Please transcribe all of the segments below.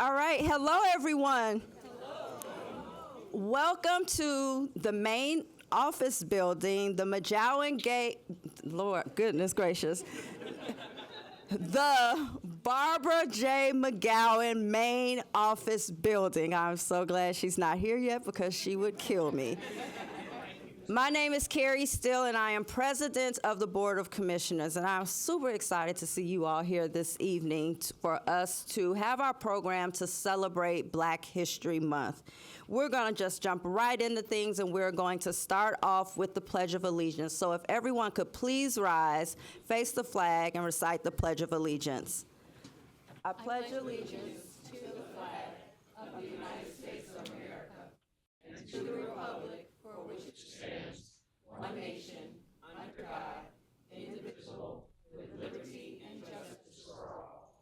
All right, hello everyone. Welcome to the main office building, the McGowan Gate, Lord, goodness gracious, the Barbara J. McGowan main office building. I'm so glad she's not here yet because she would kill me. My name is Carrie Still, and I am president of the Board of Commissioners, and I'm super excited to see you all here this evening for us to have our program to celebrate Black History Month. We're going to just jump right into things, and we're going to start off with the Pledge of Allegiance. So if everyone could please rise, face the flag, and recite the Pledge of Allegiance. I pledge allegiance to the flag of the United States of America and to the republic for which it stands, one nation, under God, indivisible, with liberty and justice for all.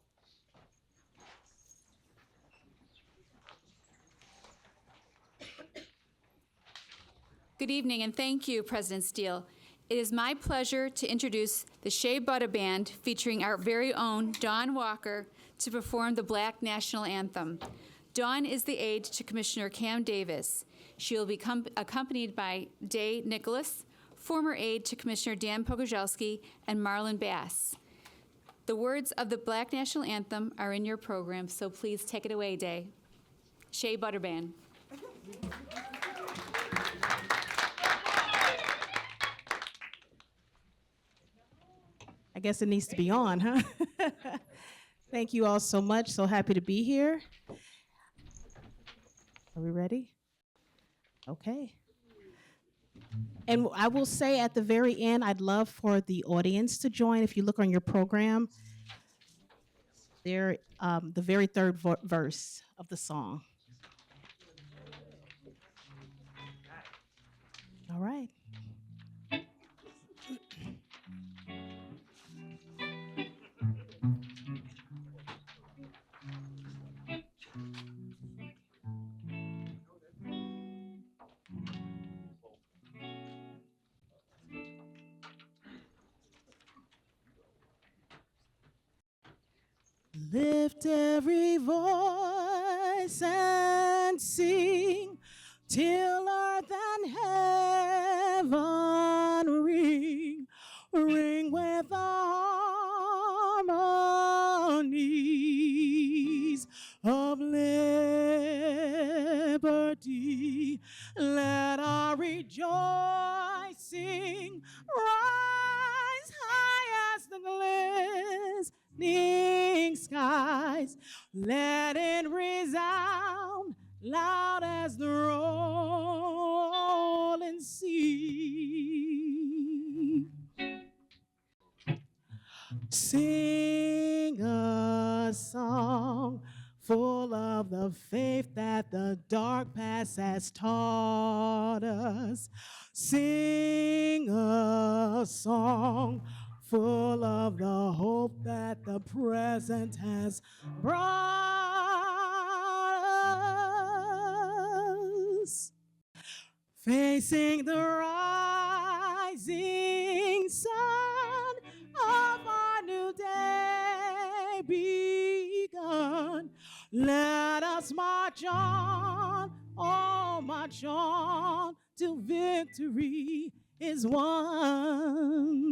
Good evening, and thank you, President Steele. It is my pleasure to introduce the Shea Butta Band, featuring our very own Dawn Walker, to perform the Black National Anthem. Dawn is the aide to Commissioner Cam Davis. She will be accompanied by Davaughn Nicholas, former aide to Commissioner Dan Pogorzelski, and Marlen Bass. The words of the Black National Anthem are in your program, so please take it away, Day. Shea Butta Band. I guess it needs to be on, huh? Thank you all so much. So happy to be here. Are we ready? Okay. And I will say at the very end, I'd love for the audience to join. If you look on your program, there, the very third verse of the song. All right. Lift every voice and sing till earth and heaven ring, ring with the harmonies of liberty. Let our rejoicing rise high as the glistening skies. Let it resound loud as the rolling sea. Sing a song full of the faith that the dark past has taught us. Sing a song full of the hope that the present has brought us. Facing the rising sun of our new day begun, let us march on, oh, march on, till victory is won.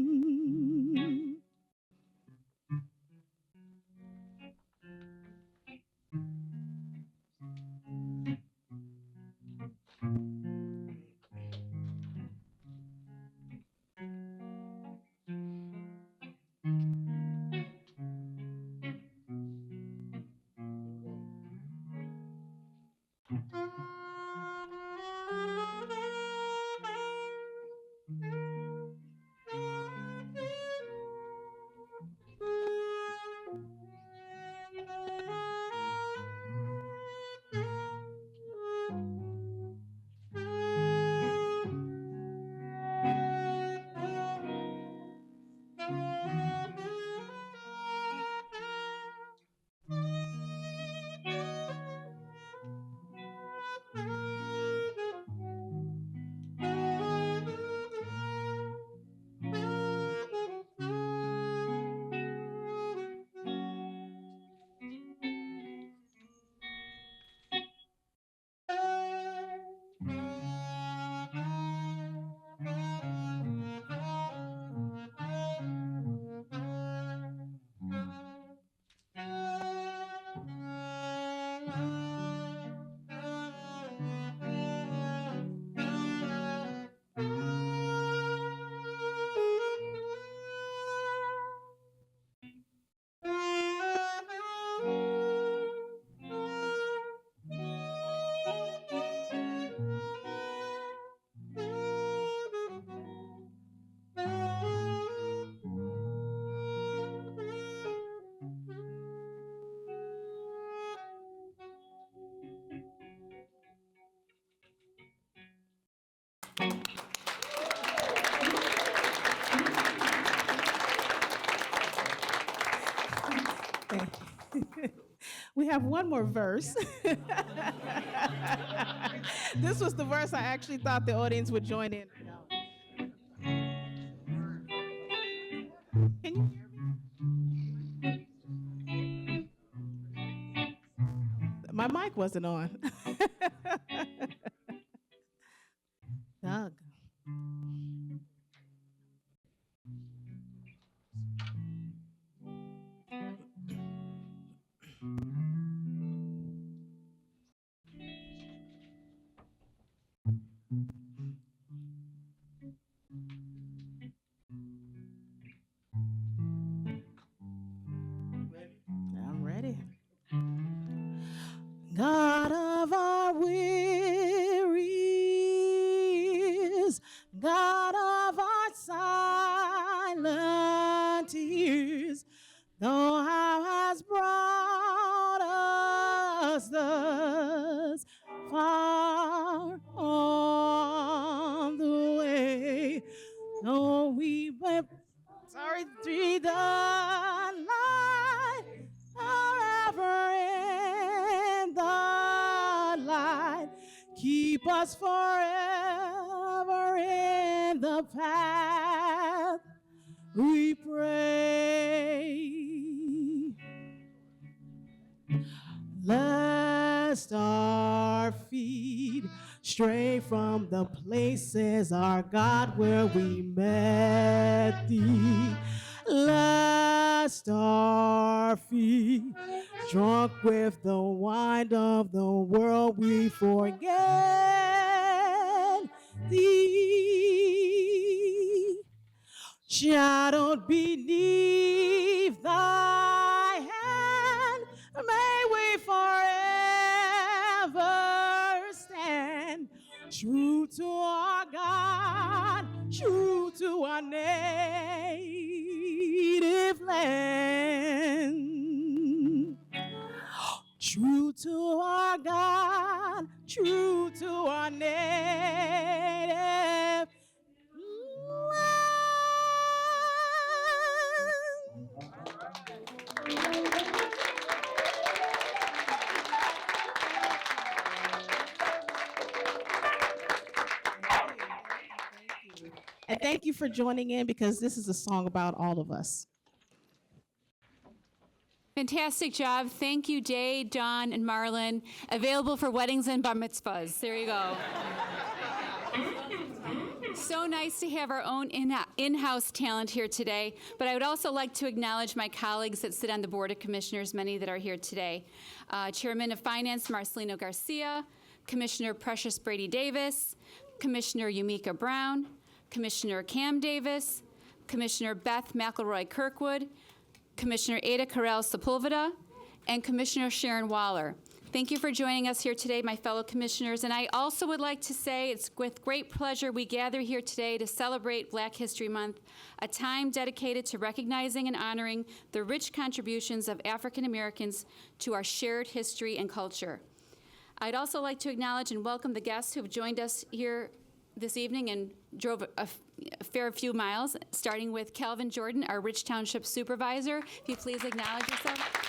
We have one more verse. This was the verse I actually thought the audience would join in. Can you hear me? My mic wasn't on. Doug. I'm ready. God of our wearies, God of our silent tears, though thou hast brought us thus far on the way, though we went, through the light, forever in the light, keep us forever in the path, we pray. Lest our feet stray from the places, our God, where we met thee. Lest our feet, drunk with the wine of the world, we forget thee. Shadowed beneath thy hand, may we forever stand, true to our God, true to our native land. True to our God, true to our native land. And thank you for joining in, because this is a song about all of us. Fantastic job. Thank you, Day, Dawn, and Marlen. Available for weddings and bar mitzvahs. There you go. So nice to have our own in-house talent here today, but I would also like to acknowledge my colleagues that sit on the Board of Commissioners, many that are here today. Chairman of Finance, Marcelino Garcia, Commissioner Precious Brady Davis, Commissioner Yumika Brown, Commissioner Cam Davis, Commissioner Beth McElroy Kirkwood, Commissioner Ada Carrell Sepulveda, and Commissioner Sharon Waller. Thank you for joining us here today, my fellow commissioners. And I also would like to say it's with great pleasure we gather here today to celebrate Black History Month, a time dedicated to recognizing and honoring the rich contributions of African Americans to our shared history and culture. I'd also like to acknowledge and welcome the guests who have joined us here this evening and drove a fair few miles, starting with Calvin Jordan, our Rich Township Supervisor. If you please acknowledge yourself.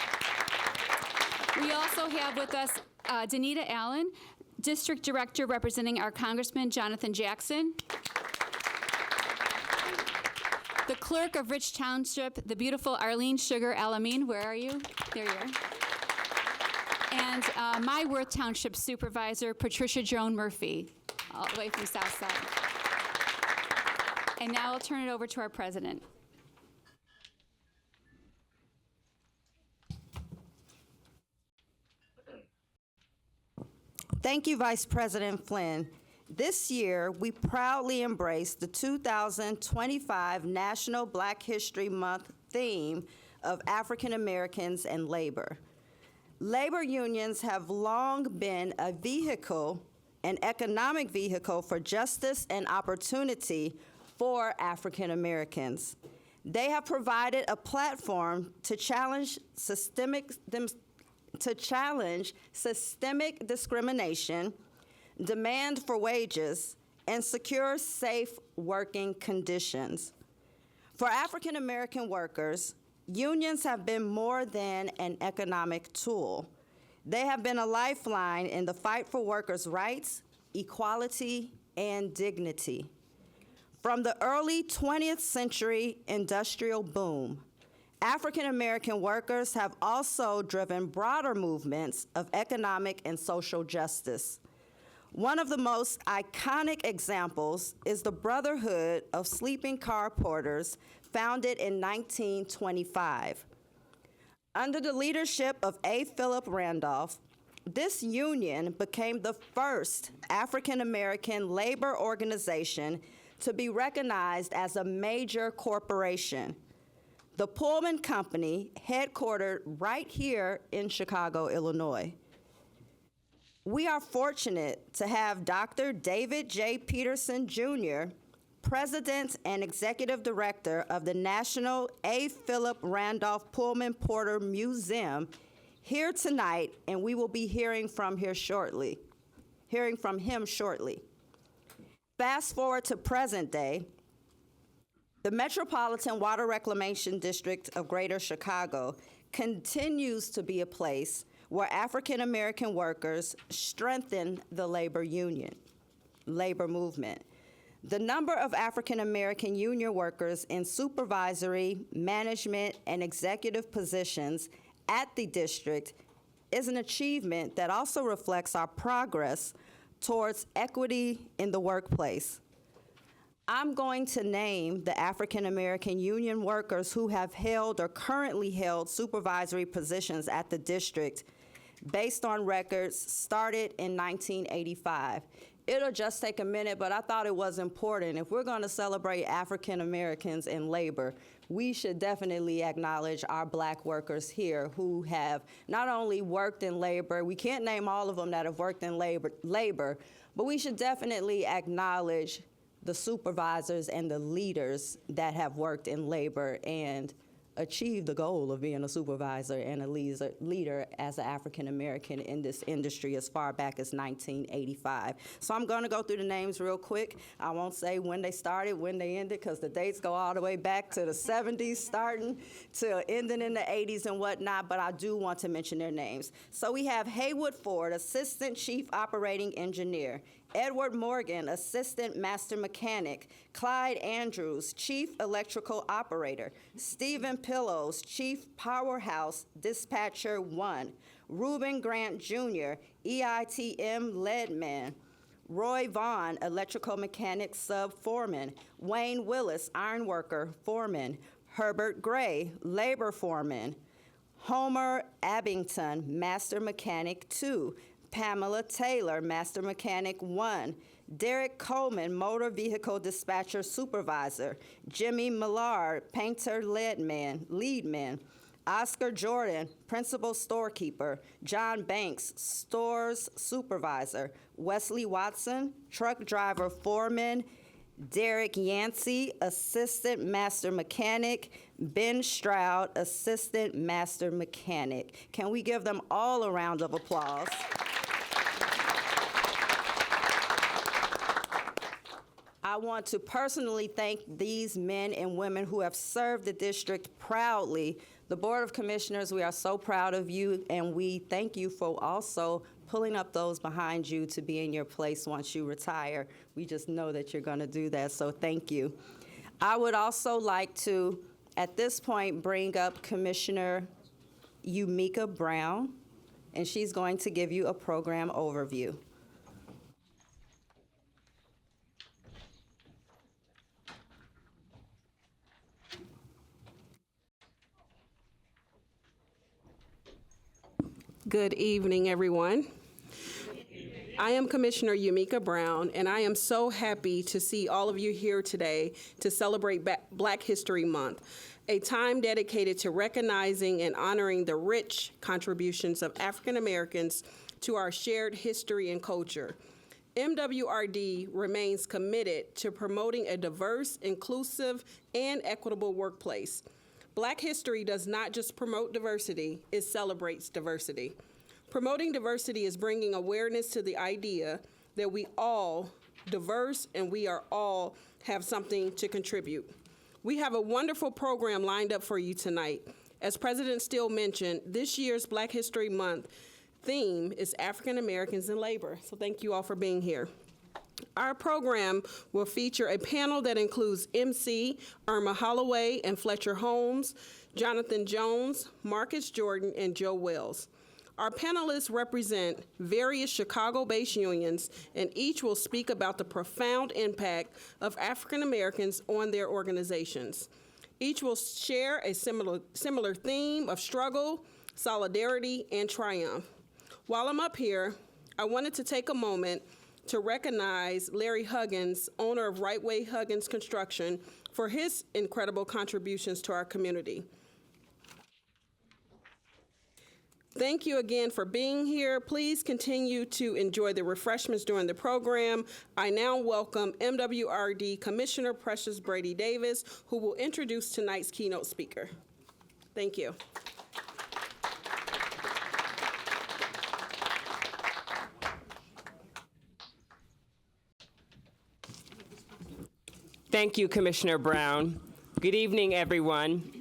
We also have with us Danita Allen, District Director representing our Congressman Jonathan Jackson. The Clerk of Rich Township, the beautiful Arlene Sugar Alameen. Where are you? There you are. And my Worth Township Supervisor, Patricia Joan Murphy, all the way from Southside. And now I'll turn it over to our President. Thank you, Vice President Flynn. This year, we proudly embrace the 2025 National Black History Month theme of African Americans and labor. Labor unions have long been a vehicle, an economic vehicle for justice and opportunity for African Americans. They have provided a platform to challenge systemic discrimination, demand for wages, and secure safe working conditions. For African American workers, unions have been more than an economic tool. They have been a lifeline in the fight for workers' rights, equality, and dignity. From the early 20th century industrial boom, African American workers have also driven broader movements of economic and social justice. One of the most iconic examples is the Brotherhood of Sleeping Car Porters, founded in 1925. Under the leadership of A. Philip Randolph, this union became the first African American labor organization to be recognized as a major corporation. The Pullman Company, headquartered right here in Chicago, Illinois. We are fortunate to have Dr. David J. Peterson Jr., President and Executive Director of the National A. Philip Randolph Pullman Porter Museum, here tonight, and we will be hearing from him shortly. Fast forward to present day, the Metropolitan Water Reclamation District of Greater Chicago continues to be a place where African American workers strengthen the labor movement. The number of African American union workers in supervisory, management, and executive positions at the district is an achievement that also reflects our progress towards equity in the workplace. I'm going to name the African American union workers who have held or currently held supervisory positions at the district based on records started in 1985. It'll just take a minute, but I thought it was important. If we're going to celebrate African Americans in labor, we should definitely acknowledge our Black workers here who have not only worked in labor, we can't name all of them that have worked in labor, but we should definitely acknowledge the supervisors and the leaders that have worked in labor and achieved the goal of being a supervisor and a leader as an African American in this industry as far back as 1985. So I'm going to go through the names real quick. I won't say when they started, when they ended, because the dates go all the way back to the 70s, starting to ending in the 80s and whatnot, but I do want to mention their names. So we have Haywood Ford, Assistant Chief Operating Engineer. Edward Morgan, Assistant Master Mechanic. Clyde Andrews, Chief Electrical Operator. Stephen Pillows, Chief Powerhouse Dispatcher 1. Reuben Grant Jr., EITM Leadman. Roy Vaughn, Electrical Mechanic Sub-Foreman. Wayne Willis, Ironworker Foreman. Herbert Gray, Labor Foreman. Homer Abington, Master Mechanic 2. Pamela Taylor, Master Mechanic 1. Derek Coleman, Motor Vehicle Dispatcher Supervisor. Jimmy Millard, Painter Leadman. Oscar Jordan, Principal Storekeeper. John Banks, Stores Supervisor. Wesley Watson, Truck Driver Foreman. Derek Yancey, Assistant Master Mechanic. Ben Stroud, Assistant Master Mechanic. Can we give them all a round of applause? I want to personally thank these men and women who have served the district proudly. The Board of Commissioners, we are so proud of you, and we thank you for also pulling up those behind you to be in your place once you retire. We just know that you're going to do that, so thank you. I would also like to, at this point, bring up Commissioner Yumika Brown, and she's going to give you a program overview. Good evening, everyone. I am Commissioner Yumika Brown, and I am so happy to see all of you here today to celebrate Black History Month, a time dedicated to recognizing and honoring the rich contributions of African Americans to our shared history and culture. MWRD remains committed to promoting a diverse, inclusive, and equitable workplace. Black history does not just promote diversity, it celebrates diversity. Promoting diversity is bringing awareness to the idea that we all diverse, and we are all have something to contribute. We have a wonderful program lined up for you tonight. As President Steele mentioned, this year's Black History Month theme is African Americans in Labor. So thank you all for being here. Our program will feature a panel that includes MC Irma Holloway and Fletcher Holmes, Jonathan Jones, Marcus Jordan, and Joe Wells. Our panelists represent various Chicago-based unions, and each will speak about the profound impact of African Americans on their organizations. Each will share a similar theme of struggle, solidarity, and triumph. While I'm up here, I wanted to take a moment to recognize Larry Huggins, owner of Right Way Huggins Construction, for his incredible contributions to our community. Thank you again for being here. Please continue to enjoy the refreshments during the program. I now welcome MWRD Commissioner Precious Brady Davis, who will introduce tonight's keynote speaker. Thank you. Thank you, Commissioner Brown. Good evening, everyone.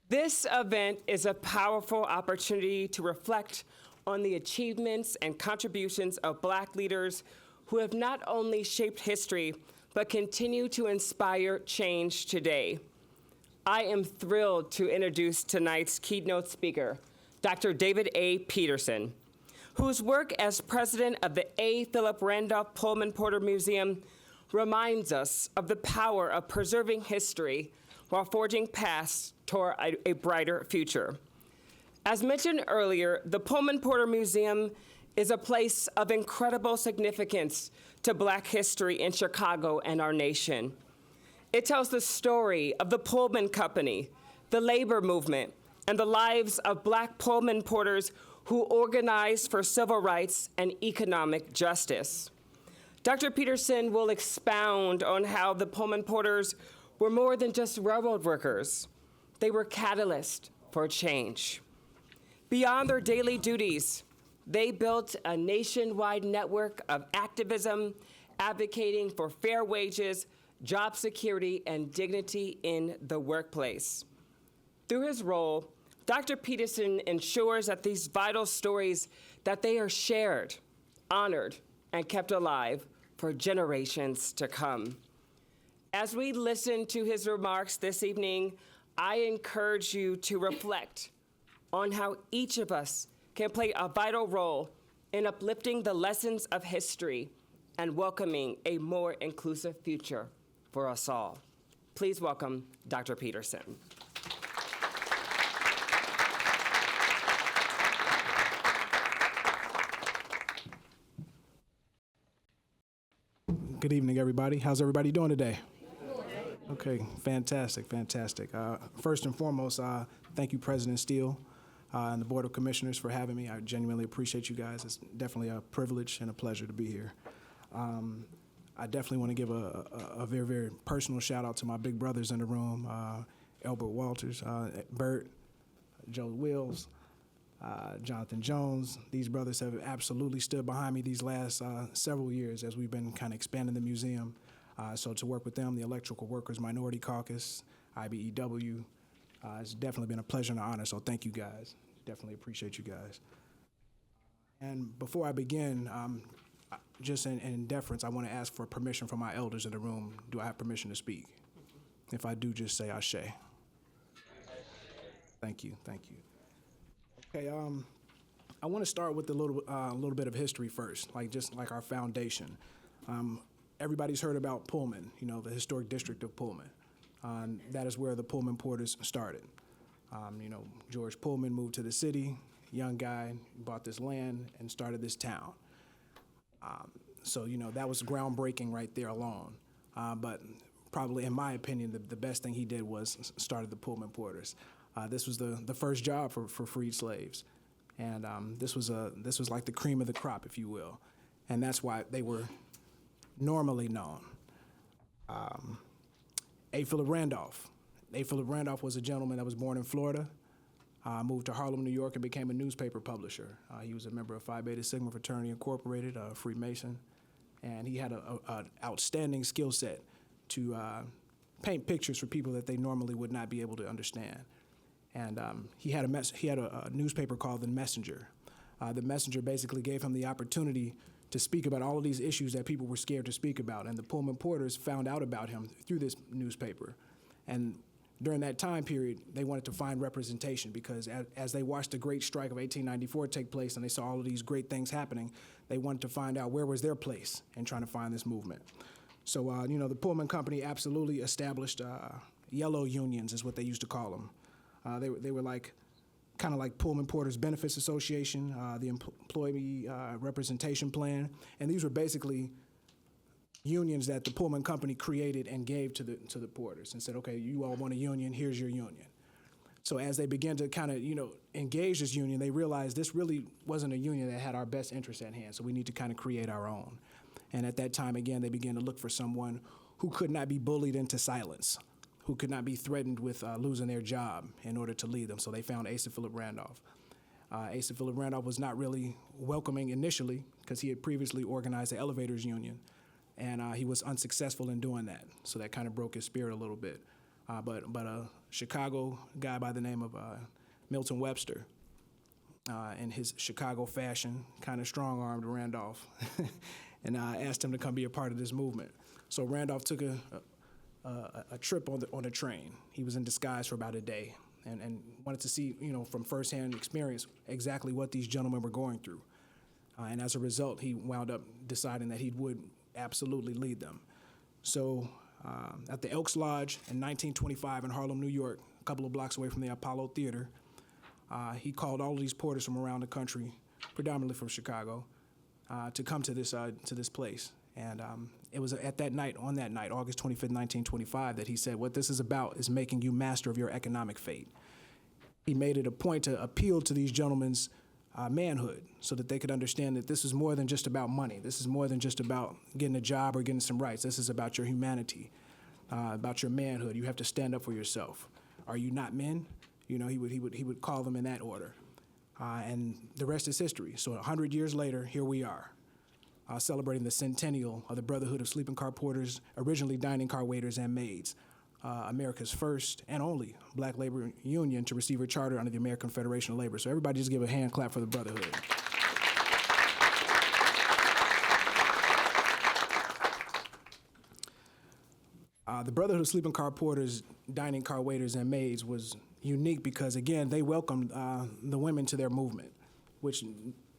This event is a powerful opportunity to reflect on the achievements and contributions of Black leaders who have not only shaped history, but continue to inspire change today. I am thrilled to introduce tonight's keynote speaker, Dr. David A. Peterson, whose work as president of the A. Philip Randolph Pullman Porter Museum reminds us of the power of preserving history while forging paths toward a brighter future. As mentioned earlier, the Pullman Porter Museum is a place of incredible significance to Black history in Chicago and our nation. It tells the story of the Pullman Company, the labor movement, and the lives of Black Pullman porters who organized for civil rights and economic justice. Dr. Peterson will expound on how the Pullman porters were more than just railroad workers. They were catalysts for change. Beyond their daily duties, they built a nationwide network of activism, advocating for fair wages, job security, and dignity in the workplace. Through his role, Dr. Peterson ensures that these vital stories, that they are shared, honored, and kept alive for generations to come. As we listen to his remarks this evening, I encourage you to reflect on how each of us can play a vital role in uplifting the lessons of history and welcoming a more inclusive future for us all. Please welcome Dr. Peterson. Good evening, everybody. How's everybody doing today? Okay, fantastic, fantastic. First and foremost, thank you, President Steele, and the Board of Commissioners for having me. I genuinely appreciate you guys. It's definitely a privilege and a pleasure to be here. I definitely want to give a very, very personal shout out to my big brothers in the room, Elbert Walters, Bert, Joe Wills, Jonathan Jones. These brothers have absolutely stood behind me these last several years as we've been kind of expanding the museum. So to work with them, the Electrical Workers Minority Caucus, IBEW, it's definitely been a pleasure and an honor, so thank you guys. Definitely appreciate you guys. And before I begin, just in deference, I want to ask for permission from my elders in the room. Do I have permission to speak? If I do, just say Ashe. Thank you, thank you. Okay, I want to start with a little bit of history first, just like our foundation. Everybody's heard about Pullman, the historic district of Pullman. That is where the Pullman Porters started. George Pullman moved to the city, young guy, bought this land and started this town. So that was groundbreaking right there alone. But probably, in my opinion, the best thing he did was started the Pullman Porters. This was the first job for freed slaves. And this was like the cream of the crop, if you will. And that's why they were normally known. A. Philip Randolph. A. Philip Randolph was a gentleman that was born in Florida, moved to Harlem, New York, and became a newspaper publisher. He was a member of Phi Beta Sigma Fraternity Incorporated, Freemason, And he had an outstanding skill set to paint pictures for people that they normally would not be able to understand. And he had a newspaper called The Messenger. The Messenger basically gave him the opportunity to speak about all of these issues that people were scared to speak about. And the Pullman Porters found out about him through this newspaper. And during that time period, they wanted to find representation because as they watched the Great Strike of 1894 take place and they saw all of these great things happening, they wanted to find out where was their place in trying to find this movement. So, the Pullman Company absolutely established yellow unions, is what they used to call them. They were kind of like Pullman Porters Benefits Association, the Employee Representation Plan, and these were basically unions that the Pullman Company created and gave to the porters and said, okay, you all want a union, here's your union. So as they began to kind of, engage this union, they realized this really wasn't a union that had our best interests at hand, so we need to kind of create our own. And at that time, again, they began to look for someone who could not be bullied into silence, who could not be threatened with losing their job in order to lead them. So they found Asa Philip Randolph. Asa Philip Randolph was not really welcoming initially because he had previously organized the elevators union, and he was unsuccessful in doing that. So that kind of broke his spirit a little bit. But a Chicago guy by the name of Milton Webster, in his Chicago fashion, kind of strong-armed Randolph and asked him to come be a part of this movement. So Randolph took a trip on the train. He was in disguise for about a day and wanted to see, from firsthand experience exactly what these gentlemen were going through. And as a result, he wound up deciding that he would absolutely lead them. So at the Elks Lodge in 1925 in Harlem, New York, a couple of blocks away from the Apollo Theater, he called all of these porters from around the country, predominantly from Chicago, to come to this place. And it was on that night, August 25th, 1925, that he said, what this is about is making you master of your economic fate. He made it a point to appeal to these gentlemen's manhood so that they could understand that this is more than just about money. This is more than just about getting a job or getting some rights. This is about your humanity, about your manhood. You have to stand up for yourself. Are you not men? He would call them in that order. And the rest is history. So 100 years later, here we are. Celebrating the centennial of the Brotherhood of Sleeping Car Porters, originally dining car waiters and maids, America's first and only black labor union to receive a charter under the American Federation of Labor. So everybody just give a hand clap for the Brotherhood. The Brotherhood of Sleeping Car Porters, dining car waiters and maids was unique because, again, they welcomed the women to their movement, which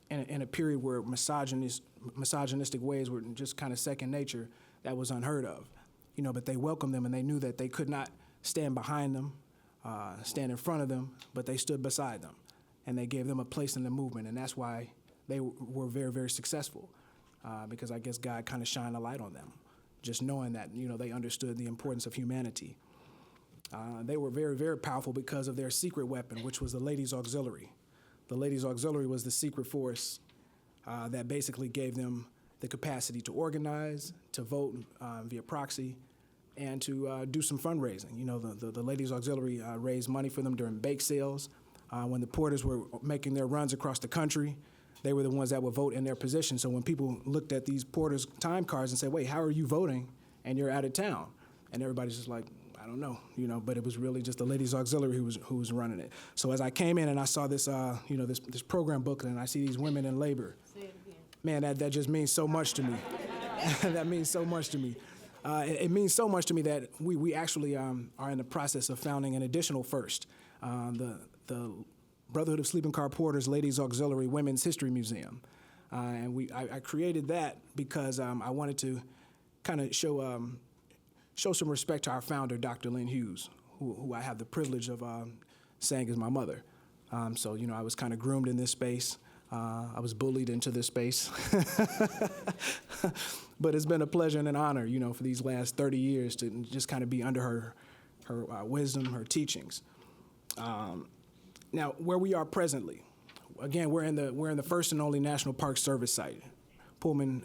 in a period where misogynistic ways were just kind of second nature, that was unheard of. But they welcomed them and they knew that they could not stand behind them, stand in front of them, but they stood beside them. And they gave them a place in the movement, and that's why they were very, very successful, because I guess God kind of shined a light on them, just knowing that, they understood the importance of humanity. They were very, very powerful because of their secret weapon, which was the Ladies' Auxiliary. The Ladies' Auxiliary was the secret force that basically gave them the capacity to organize, to vote via proxy, and to do some fundraising. The Ladies' Auxiliary raised money for them during bake sales. When the porters were making their runs across the country, they were the ones that would vote in their position. So when people looked at these porters' time cards and said, wait, how are you voting and you're out of town? And everybody's just like, I don't know, but it was really just the Ladies' Auxiliary who was running it. So as I came in and I saw this, this program booklet, and I see these women in labor, say it again. Man, that just means so much to me. That means so much to me. It means so much to me that we actually are in the process of founding an additional first, the Brotherhood of Sleeping Car Porters Ladies' Auxiliary Women's History Museum. And I created that because I wanted to kind of show some respect to our founder, Dr. Lynn Hughes, who I have the privilege of saying is my mother. So, I was kind of groomed in this space. I was bullied into this space. But it's been a pleasure and an honor, for these last 30 years to just kind of be under her wisdom, her teachings. Now, where we are presently, again, we're in the first and only National Park Service site, Pullman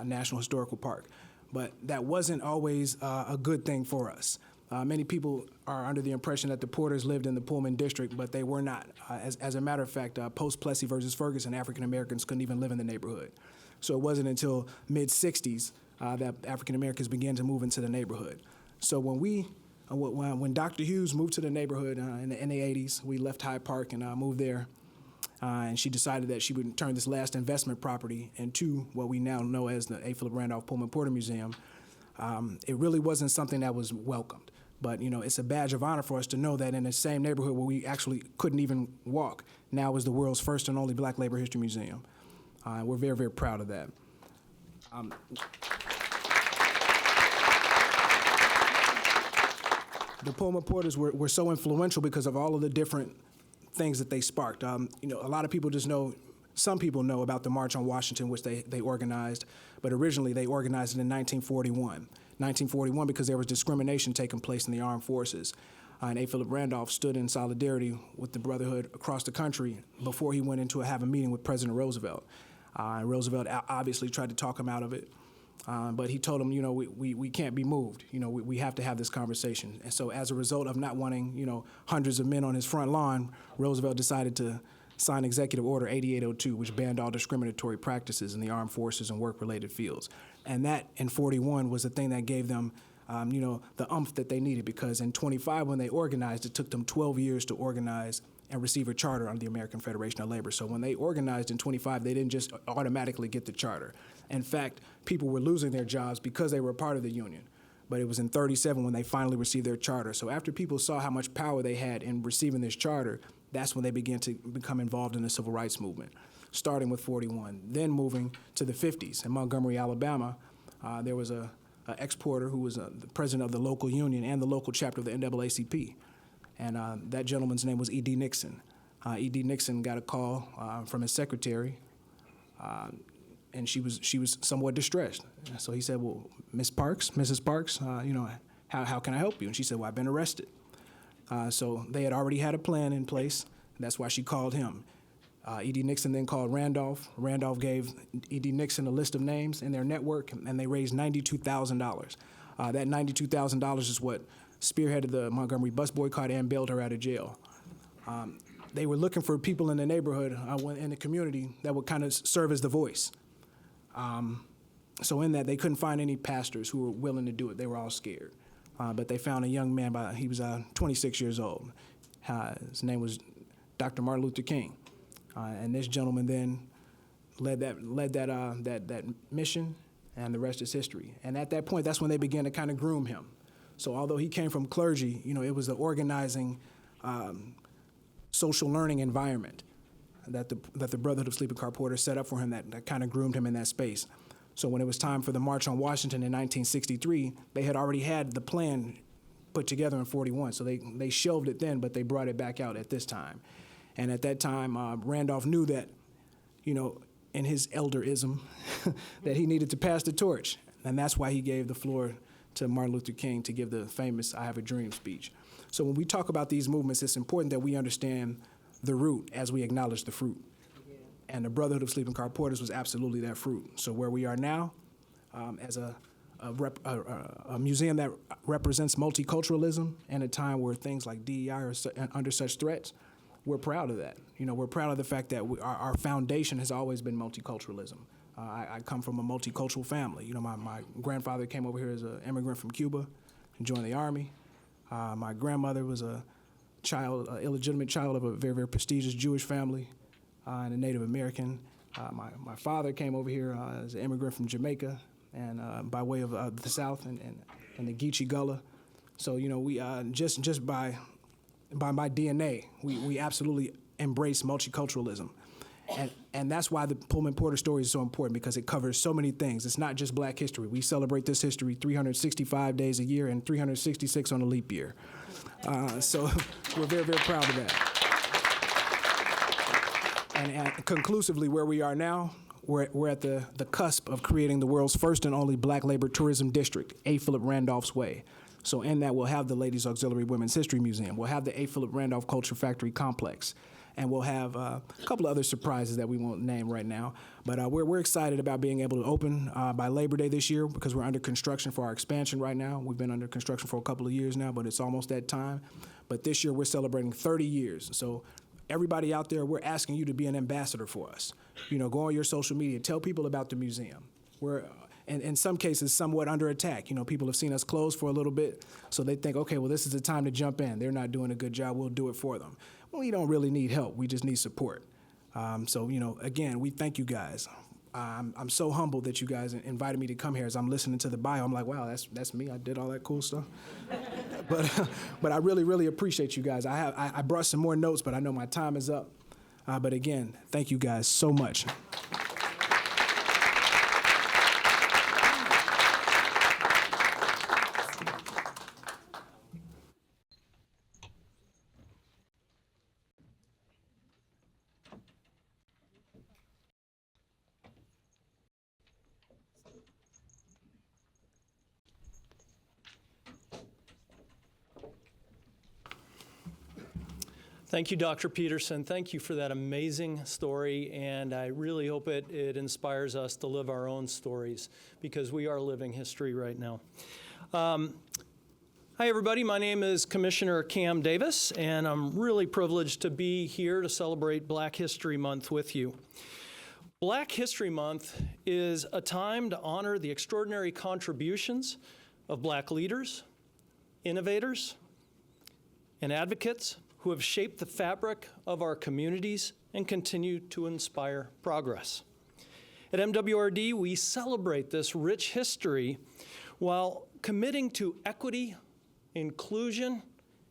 National Historical Park. But that wasn't always a good thing for us. Many people are under the impression that the Porters lived in the Pullman district, but they were not. As a matter of fact, post-Plessy versus Ferguson, African Americans couldn't even live in the neighborhood. So it wasn't until mid-'60s that African Americans began to move into the neighborhood. So when Dr. Hughes moved to the neighborhood in the 80s, we left Hyde Park and moved there. And she decided that she would turn this last investment property into what we now know as the A. Philip Randolph Pullman Porter Museum. It really wasn't something that was welcomed. But, it's a badge of honor for us to know that in the same neighborhood where we actually couldn't even walk, now is the world's first and only Black Labor History Museum. We're very, very proud of that. The Pullman Porters were so influential because of all of the different things that they sparked. A lot of people some people know about the March on Washington, which they organized, but originally they organized it in 1941. 1941 because there was discrimination taking place in the armed forces. And A. Philip Randolph stood in solidarity with the Brotherhood across the country before he went in to have a meeting with President Roosevelt. Roosevelt obviously tried to talk him out of it, but he told him, we can't be moved. We have to have this conversation. And so as a result of not wanting, hundreds of men on his front lawn, Roosevelt decided to sign Executive Order 8802, which banned all discriminatory practices in the armed forces and work-related fields. And that, in 41, was the thing that gave them, the oomph that they needed, because in 25, when they organized, it took them 12 years to organize and receive a charter under the American Federation of Labor. So when they organized in 25, they didn't just automatically get the charter. In fact, people were losing their jobs because they were a part of the union. But it was in 37 when they finally received their charter. So after people saw how much power they had in receiving this charter, that's when they began to become involved in the civil rights movement, starting with 41. Then moving to the 50s. In Montgomery, Alabama, there was an exporter who was the president of the local union and the local chapter of the NAACP. And that gentleman's name was E.D. Nixon. E.D. Nixon got a call from his secretary, and she was somewhat distressed. So he said, well, Mrs. Parks, how can I help you? And she said, well, I've been arrested. So they had already had a plan in place. That's why she called him. E.D. Nixon then called Randolph. Randolph gave E.D. Nixon a list of names in their network, and they raised $92,000. That $92,000 is what spearheaded the Montgomery bus boycott and bailed her out of jail. They were looking for people in the neighborhood, in the community, that would kind of serve as the voice. So in that, they couldn't find any pastors who were willing to do it. They were all scared. But they found a young man, he was 26 years old. His name was Dr. Martin Luther King. And this gentleman then led that mission, and the rest is history. And at that point, that's when they began to kind of groom him. So although he came from clergy, it was the organizing, social learning environment that the Brotherhood of Sleeping Car Porters set up for him that kind of groomed him in that space. So when it was time for the March on Washington in 1963, they had already had the plan put together in 41. So they shelved it then, but they brought it back out at this time. And at that time, Randolph knew that, in his elderism, that he needed to pass the torch. And that's why he gave the floor to Martin Luther King to give the famous I Have a Dream speech. So when we talk about these movements, it's important that we understand the root as we acknowledge the fruit. And the Brotherhood of Sleeping Car Porters was absolutely that fruit. So where we are now, as a museum that represents multiculturalism in a time where things like DEI are under such threats, we're proud of that. We're proud of the fact that our foundation has always been multiculturalism. I come from a multicultural family. My grandfather came over here as an immigrant from Cuba and joined the Army. My grandmother was an illegitimate child of a very, very prestigious Jewish family and a Native American. My father came over here as an immigrant from Jamaica and by way of the South and the Geechee Gullah. So, we just by my DNA, we absolutely embrace multiculturalism. And that's why the Pullman Porter story is so important, because it covers so many things. It's not just Black history. We celebrate this history 365 days a year and 366 on a leap year. So we're very, very proud of that. And conclusively, where we are now, we're at the cusp of creating the world's first and only Black labor tourism district, A. Philip Randolph's Way. So in that, we'll have the Ladies Auxiliary Women's History Museum. We'll have the A. Philip Randolph Culture Factory Complex. And we'll have a couple of other surprises that we won't name right now. But we're excited about being able to open by Labor Day this year, because we're under construction for our expansion right now. We've been under construction for a couple of years now, but it's almost that time. But this year, we're celebrating 30 years. So everybody out there, we're asking you to be an ambassador for us. You know, go on your social media, tell people about the museum. We're, and in some cases, somewhat under attack. You know, people have seen us close for a little bit, so they think, okay, well, this is the time to jump in. They're not doing a good job, we'll do it for them. Well, we don't really need help, we just need support. So, you know, again, we thank you guys. I'm so humbled that you guys invited me to come here. As I'm listening to the bio, I'm like, wow, that's me. I did all that cool stuff. But I really, really appreciate you guys. I brought some more notes, but I know my time is up. But again, thank you guys so much. Thank you, Dr. Peterson. Thank you for that amazing story, and I really hope it inspires us to live our own stories, because we are living history right now. Hi, everybody. My name is Commissioner Cam Davis, and I'm really privileged to be here to celebrate Black History Month with you. Black History Month is a time to honor the extraordinary contributions of Black leaders, innovators, and advocates who have shaped the fabric of our communities and continue to inspire progress. At MWRD, we celebrate this rich history while committing to equity, inclusion,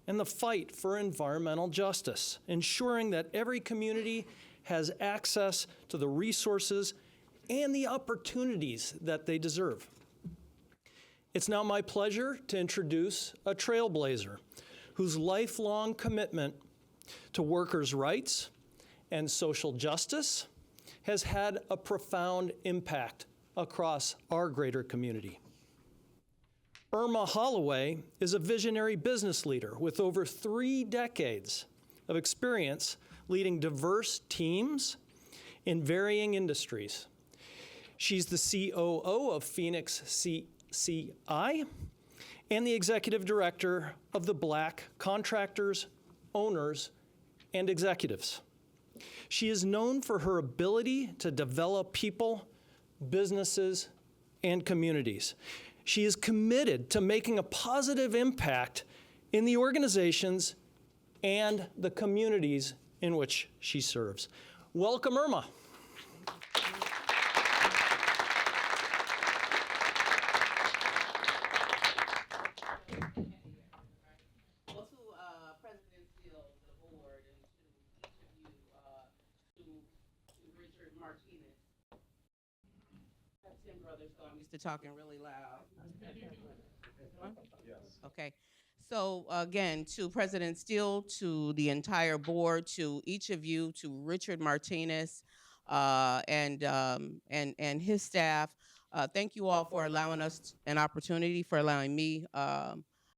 and the fight for environmental justice, ensuring that every community has access to the resources and the opportunities that they deserve. It's now my pleasure to introduce a trailblazer whose lifelong commitment to workers' rights and social justice has had a profound impact across our greater community. Irma Holloway is a visionary business leader with over 3 decades of experience leading diverse teams in varying industries. She's the COO of Phoenix CCI and the executive director of the Black Contractors, Owners, and Executives. She is known for her ability to develop people, businesses, and communities. She is committed to making a positive impact in the organizations and the communities in which she serves. Welcome, Irma. I'm used to talking really loud. Okay. So again, to President Steele, to the entire board, to each of you, to Richard Martinez and his staff, thank you all for allowing us an opportunity, for allowing me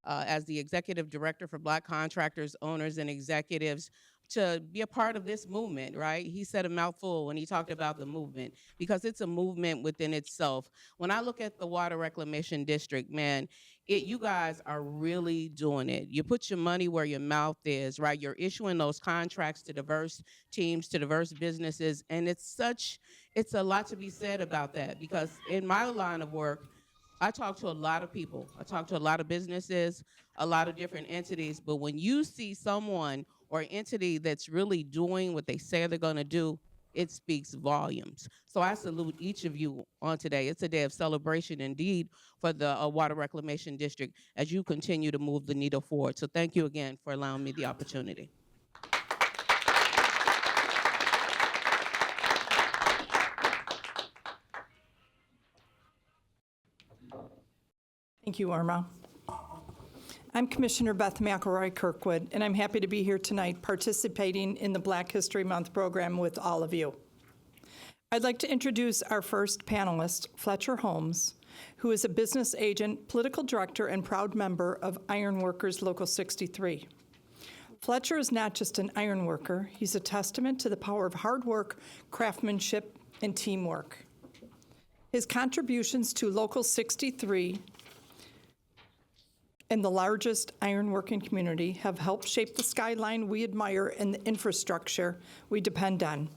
as the executive director for Black Contractors, Owners, and Executives to be a part of this movement, right? He said a mouthful when he talked about the movement, because it's a movement within itself. When I look at the Water Reclamation District, man, you guys are really doing it. You put your money where your mouth is, right? You're issuing those contracts to diverse teams, to diverse businesses, and it's a lot to be said about that, because in my line of work, I talk to a lot of people. I talk to a lot of businesses, a lot of different entities, but when you see someone or entity that's really doing what they say they're gonna do, it speaks volumes. So I salute each of you on today. It's a day of celebration indeed for the Water Reclamation District as you continue to move the needle forward. So thank you again for allowing me the opportunity. Thank you, Irma. I'm Commissioner Beth McElroy Kirkwood, and I'm happy to be here tonight participating in the Black History Month program with all of you. I'd like to introduce our first panelist, Fletcher Holmes, who is a business agent, political director, and proud member of Ironworkers Local 63. Fletcher is not just an iron worker, he's a testament to the power of hard work, craftsmanship, and teamwork. His contributions to Local 63 and the largest ironworking community have helped shape the skyline we admire and the infrastructure we depend on.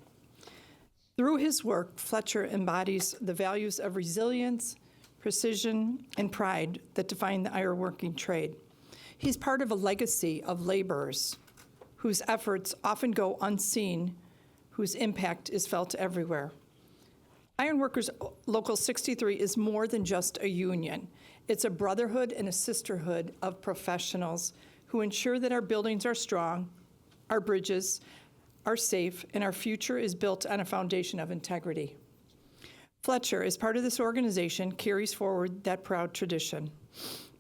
Through his work, Fletcher embodies the values of resilience, precision, and pride that define the ironworking trade. He's part of a legacy of laborers whose efforts often go unseen, whose impact is felt everywhere. Ironworkers Local 63 is more than just a union. It's a brotherhood and a sisterhood of professionals who ensure that our buildings are strong, our bridges are safe, and our future is built on a foundation of integrity. Fletcher, as part of this organization, carries forward that proud tradition.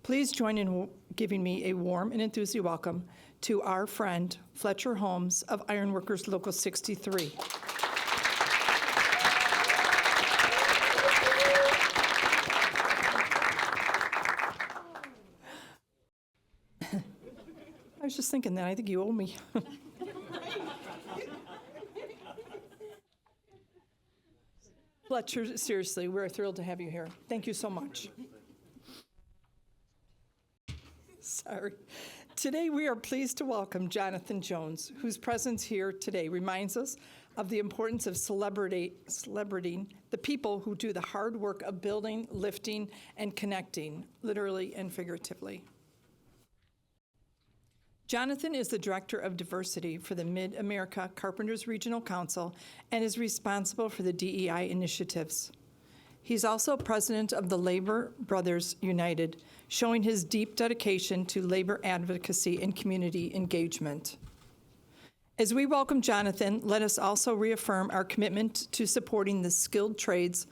Please join in giving me a warm and enthusiastic welcome to our friend, Fletcher Holmes of Ironworkers Local 63. I was just thinking that. I think you owe me. Fletcher, seriously, we're thrilled to have you here. Thank you so much. Sorry. Today, we are pleased to welcome Jonathan Jones, whose presence here today reminds us of the importance of celebrating the people who do the hard work of building, lifting, and connecting, literally and figuratively. Jonathan is the Director of Diversity for the Mid-America Carpenters Regional Council and is responsible for the DEI initiatives. He's also president of the Labor Brothers United, showing his deep dedication to labor advocacy and community engagement. As we welcome Jonathan, let us also reaffirm our commitment to supporting the skilled trades,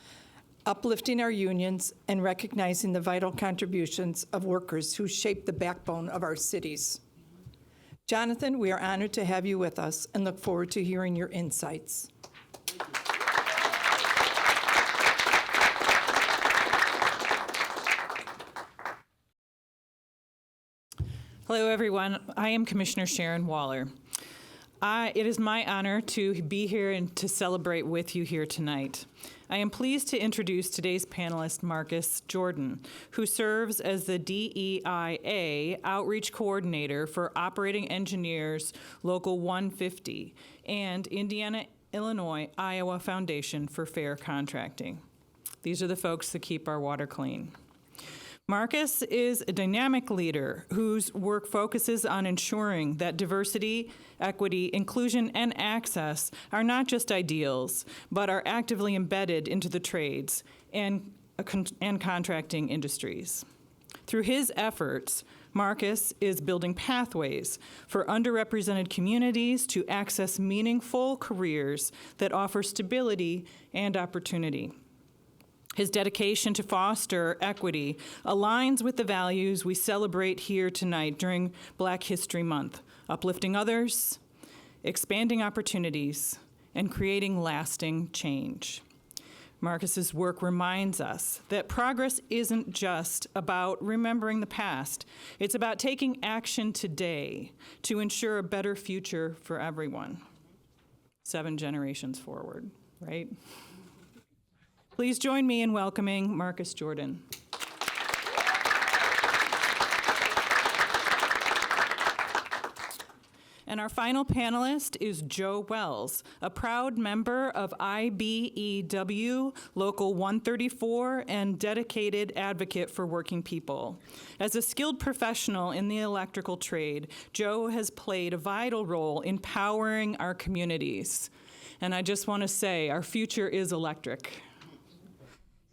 uplifting our unions, and recognizing the vital contributions of workers who shape the backbone of our cities. Jonathan, we are honored to have you with us and look forward to hearing your insights. Hello, everyone. I am Commissioner Sharon Waller. It is my honor to be here and to celebrate with you here tonight. I am pleased to introduce today's panelist, Marcus Jordan, who serves as the DEIA Outreach Coordinator for Operating Engineers Local 150 and Indiana-Illinois-Iowa Foundation for Fair Contracting. These are the folks that keep our water clean. Marcus is a dynamic leader whose work focuses on ensuring that diversity, equity, inclusion, and access are not just ideals, but are actively embedded into the trades and contracting industries. Through his efforts, Marcus is building pathways for underrepresented communities to access meaningful careers that offer stability and opportunity. His dedication to foster equity aligns with the values we celebrate here tonight during Black History Month: uplifting others, expanding opportunities, and creating lasting change. Marcus's work reminds us that progress isn't just about remembering the past. It's about taking action today to ensure a better future for everyone. 7 generations forward, right? Please join me in welcoming Marcus Jordan. And our final panelist is Joe Wells, a proud member of IBEW Local 134 and dedicated advocate for working people. As a skilled professional in the electrical trade, Joe has played a vital role in powering our communities. And I just want to say, our future is electric.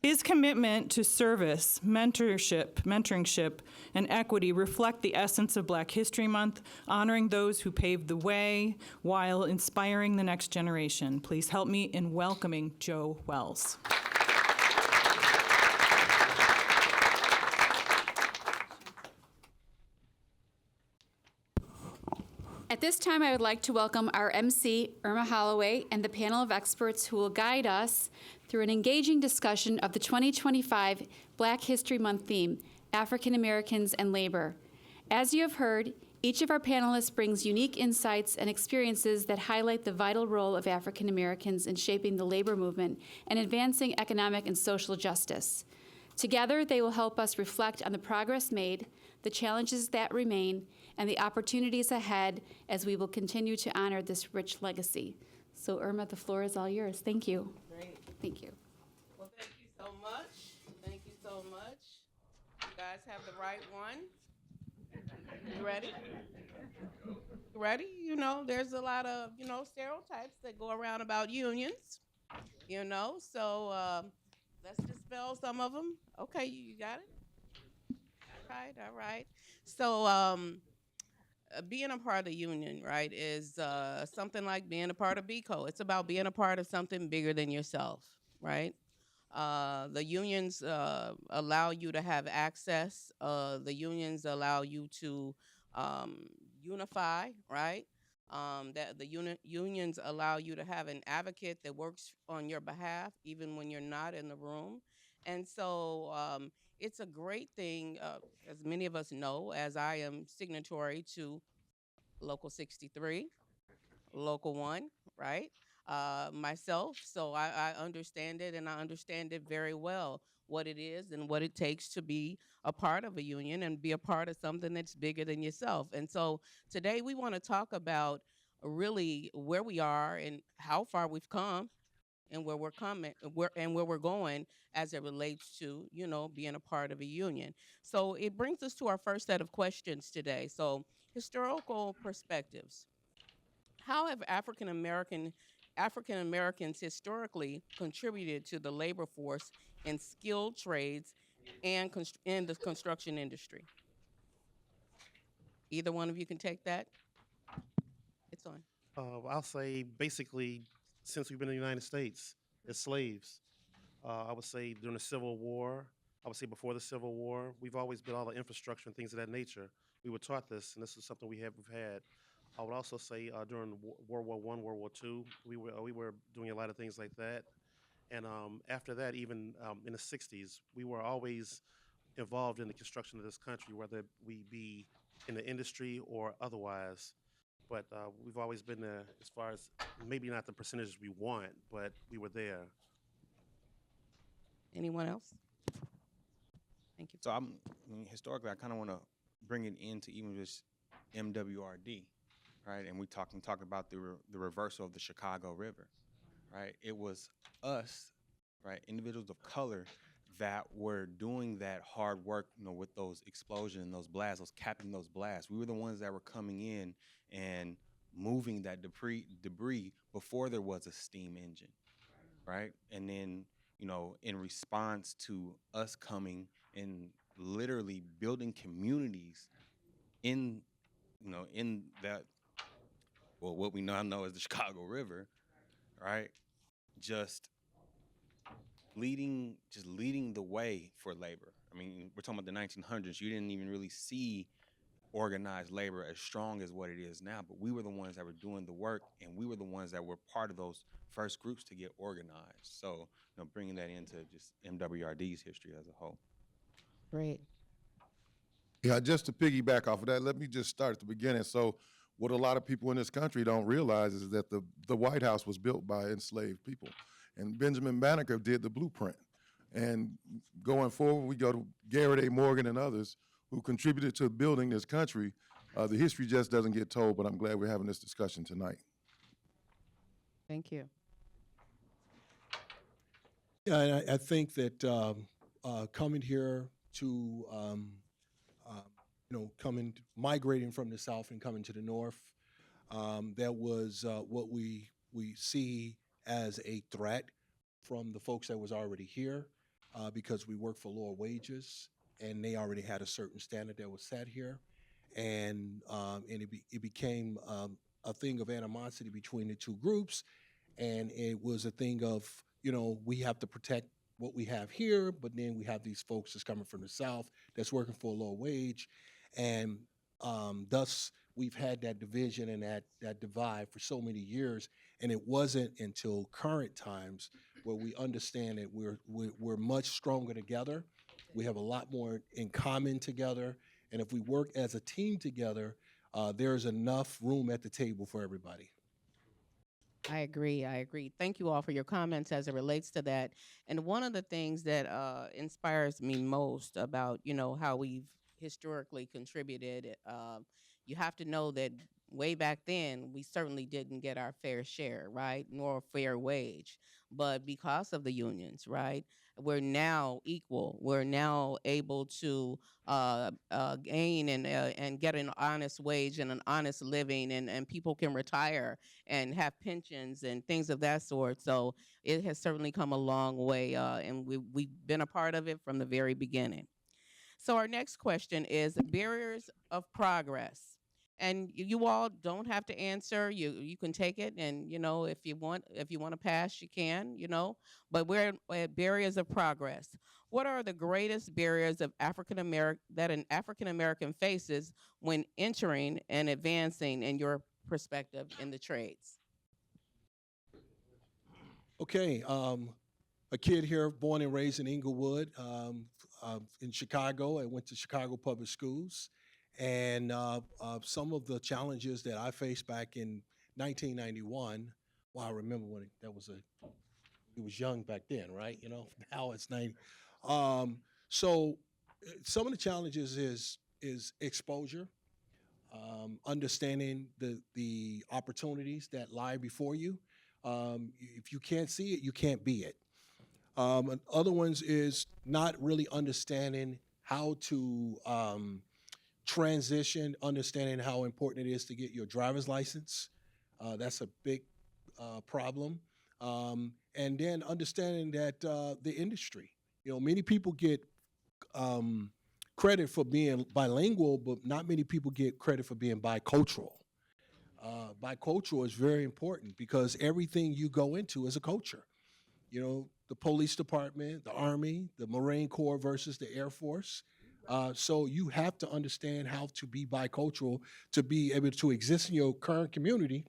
His commitment to service, mentorship, and equity reflect the essence of Black History Month, honoring those who paved the way while inspiring the next generation. Please help me in welcoming Joe Wells. At this time, I would like to welcome our MC, Irma Holloway, and the panel of experts who will guide us through an engaging discussion of the 2025 Black History Month theme, African Americans and Labor. As you have heard, each of our panelists brings unique insights and experiences that highlight the vital role of African Americans in shaping the labor movement and advancing economic and social justice. Together, they will help us reflect on the progress made, the challenges that remain, and the opportunities ahead as we will continue to honor this rich legacy. So Irma, the floor is all yours. Thank you. Great. Thank you. Well, thank you so much. Thank you so much. You guys have the right one. You ready? You ready? You know, there's a lot of, stereotypes that go around about unions, so let's dispel some of them. Okay, you got it? All right. So being a part of the union, right, is something like being a part of BCO. It's about being a part of something bigger than yourself, right? The unions allow you to have access. The unions allow you to unify, right? That the unions allow you to have an advocate that works on your behalf, even when you're not in the room. And so it's a great thing, as many of us know, as I am signatory to Local 63, Local 1, right? Myself, so I understand it, and I understand it very well, what it is and what it takes to be a part of a union and be a part of something that's bigger than yourself. And so today we want to talk about really where we are and how far we've come and where we're coming, where we're going as it relates to, being a part of a union. So it brings us to our first set of questions today. So historical perspectives. How have African Americans historically contributed to the labor force in skilled trades and in the construction industry? Either one of you can take that. It's on. I'll say basically since we've been in the United States as slaves. I would say during the Civil War, I would say before the Civil War, we've always built all the infrastructure and things of that nature. We were taught this, and this is something we've had. I would also say during World War I, World War II, we were doing a lot of things like that. And after that, even in the 60s, we were always involved in the construction of this country, whether we be in the industry or otherwise. But we've always been there as far as maybe not the percentages we want, but we were there. Anyone else? Thank you. So historically, I kind of want to bring it into even just MWRD, right? And we talk about the reversal of the Chicago River, right? It was us, right, individuals of color that were doing that hard work, with those explosions, those blasts, those capping those blasts. We were the ones that were coming in and moving that debris before there was a steam engine, right? And then, in response to us coming and literally building communities in that, well, what we now know as the Chicago River, right? Just leading the way for labor. I mean, we're talking about the 1900s. You didn't even really see organized labor as strong as what it is now, but we were the ones that were doing the work, and we were the ones that were part of those first groups to get organized. So, bringing that into just MWRD's history as a whole. Great. Yeah, just to piggyback off of that, let me just start at the beginning. So what a lot of people in this country don't realize is that the White House was built by enslaved people. And Benjamin Banneker did the blueprint. And going forward, we go to Garrett A. Morgan and others who contributed to building this country. The history just doesn't get told, but I'm glad we're having this discussion tonight. Thank you. Yeah, I think that coming here to, migrating from the South and coming to the North, that was what we see as a threat from the folks that was already here, because we work for lower wages, and they already had a certain standard that was set here, and it became a thing of animosity between the two groups, and it was a thing of, we have to protect what we have here, but then we have these folks that's coming from the South that's working for a low wage, and thus we've had that division and that divide for so many years, and it wasn't until current times where we understand that we're much stronger together. We have a lot more in common together, and if we work as a team together, there's enough room at the table for everybody. I agree. Thank you all for your comments as it relates to that. And one of the things that inspires me most about, how we've historically contributed. You have to know that way back then, we certainly didn't get our fair share, right? Nor a fair wage. But because of the unions, right, we're now equal. We're now able to gain and get an honest wage and an honest living, and people can retire and have pensions and things of that sort. So it has certainly come a long way, and we've been a part of it from the very beginning. So our next question is barriers of progress. And you all don't have to answer. You can take it, and if you want to pass, you can. But we're at barriers of progress. What are the greatest barriers of that an African American faces when entering and advancing, in your perspective, in the trades? Okay, a kid here, born and raised in Inglewood, in Chicago. I went to Chicago Public Schools. And some of the challenges that I faced back in 1991, well, I remember when he was young back then, right? Now it's 90. So some of the challenges is exposure, understanding the opportunities that lie before you. If you can't see it, you can't be it. And other ones is not really understanding how to transition, understanding how important it is to get your driver's license. That's a big problem. And then understanding that the industry, many people get credit for being bilingual, but not many people get credit for being bicultural. Bicultural is very important because everything you go into is a culture. The police department, the Army, the Marine Corps versus the Air Force. So you have to understand how to be bicultural to be able to exist in your current community,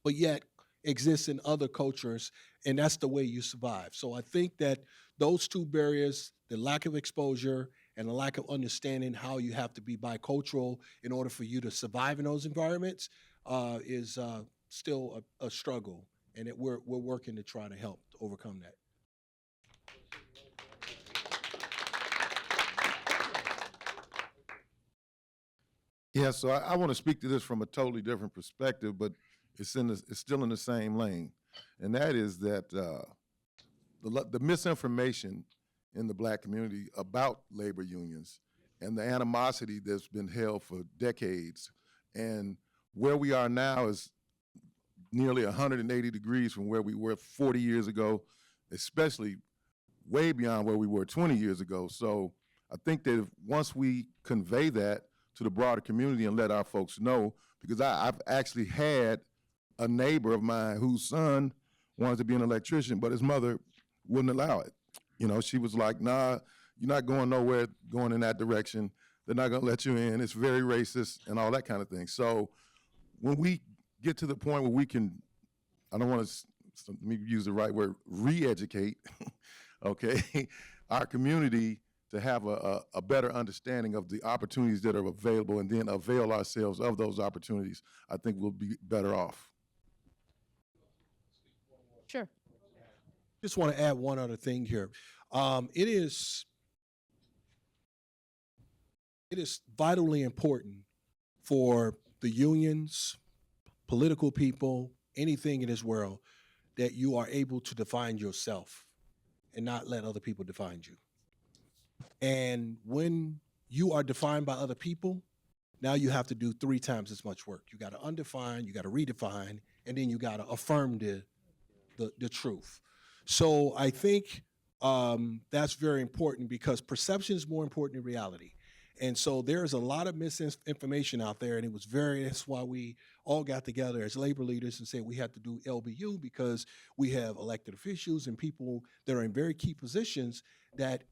but yet exist in other cultures, and that's the way you survive. So I think that those two barriers, the lack of exposure and the lack of understanding how you have to be bicultural in order for you to survive in those environments, is still a struggle, and we're working to try to help overcome that. Yeah, so I want to speak to this from a totally different perspective, but it's still in the same lane, and that is that the misinformation in the Black community about labor unions and the animosity that's been held for decades, and where we are now is nearly 180 degrees from where we were 40 years ago, especially way beyond where we were 20 years ago. So I think that once we convey that to the broader community and let our folks know, because I've actually had a neighbor of mine whose son wanted to be an electrician, but his mother wouldn't allow it. She was like, nah, you're not going nowhere going in that direction. They're not gonna let you in. It's very racist and all that kind of thing. So when we get to the point where we can, I don't want to, let me use the right word, re-educate, okay, our community to have a better understanding of the opportunities that are available and then avail ourselves of those opportunities, I think we'll be better off. Sure. Just want to add one other thing here. It is vitally important for the unions, political people, anything in this world, that you are able to define yourself and not let other people define you. And when you are defined by other people, now you have to do 3 times as much work. You got to undefine, you got to redefine, and then you got to affirm the truth. So I think that's very important because perception is more important than reality. And so there's a lot of misinformation out there, and that's why we all got together as labor leaders and said we have to do LBU, because we have elected officials and people that are in very key positions that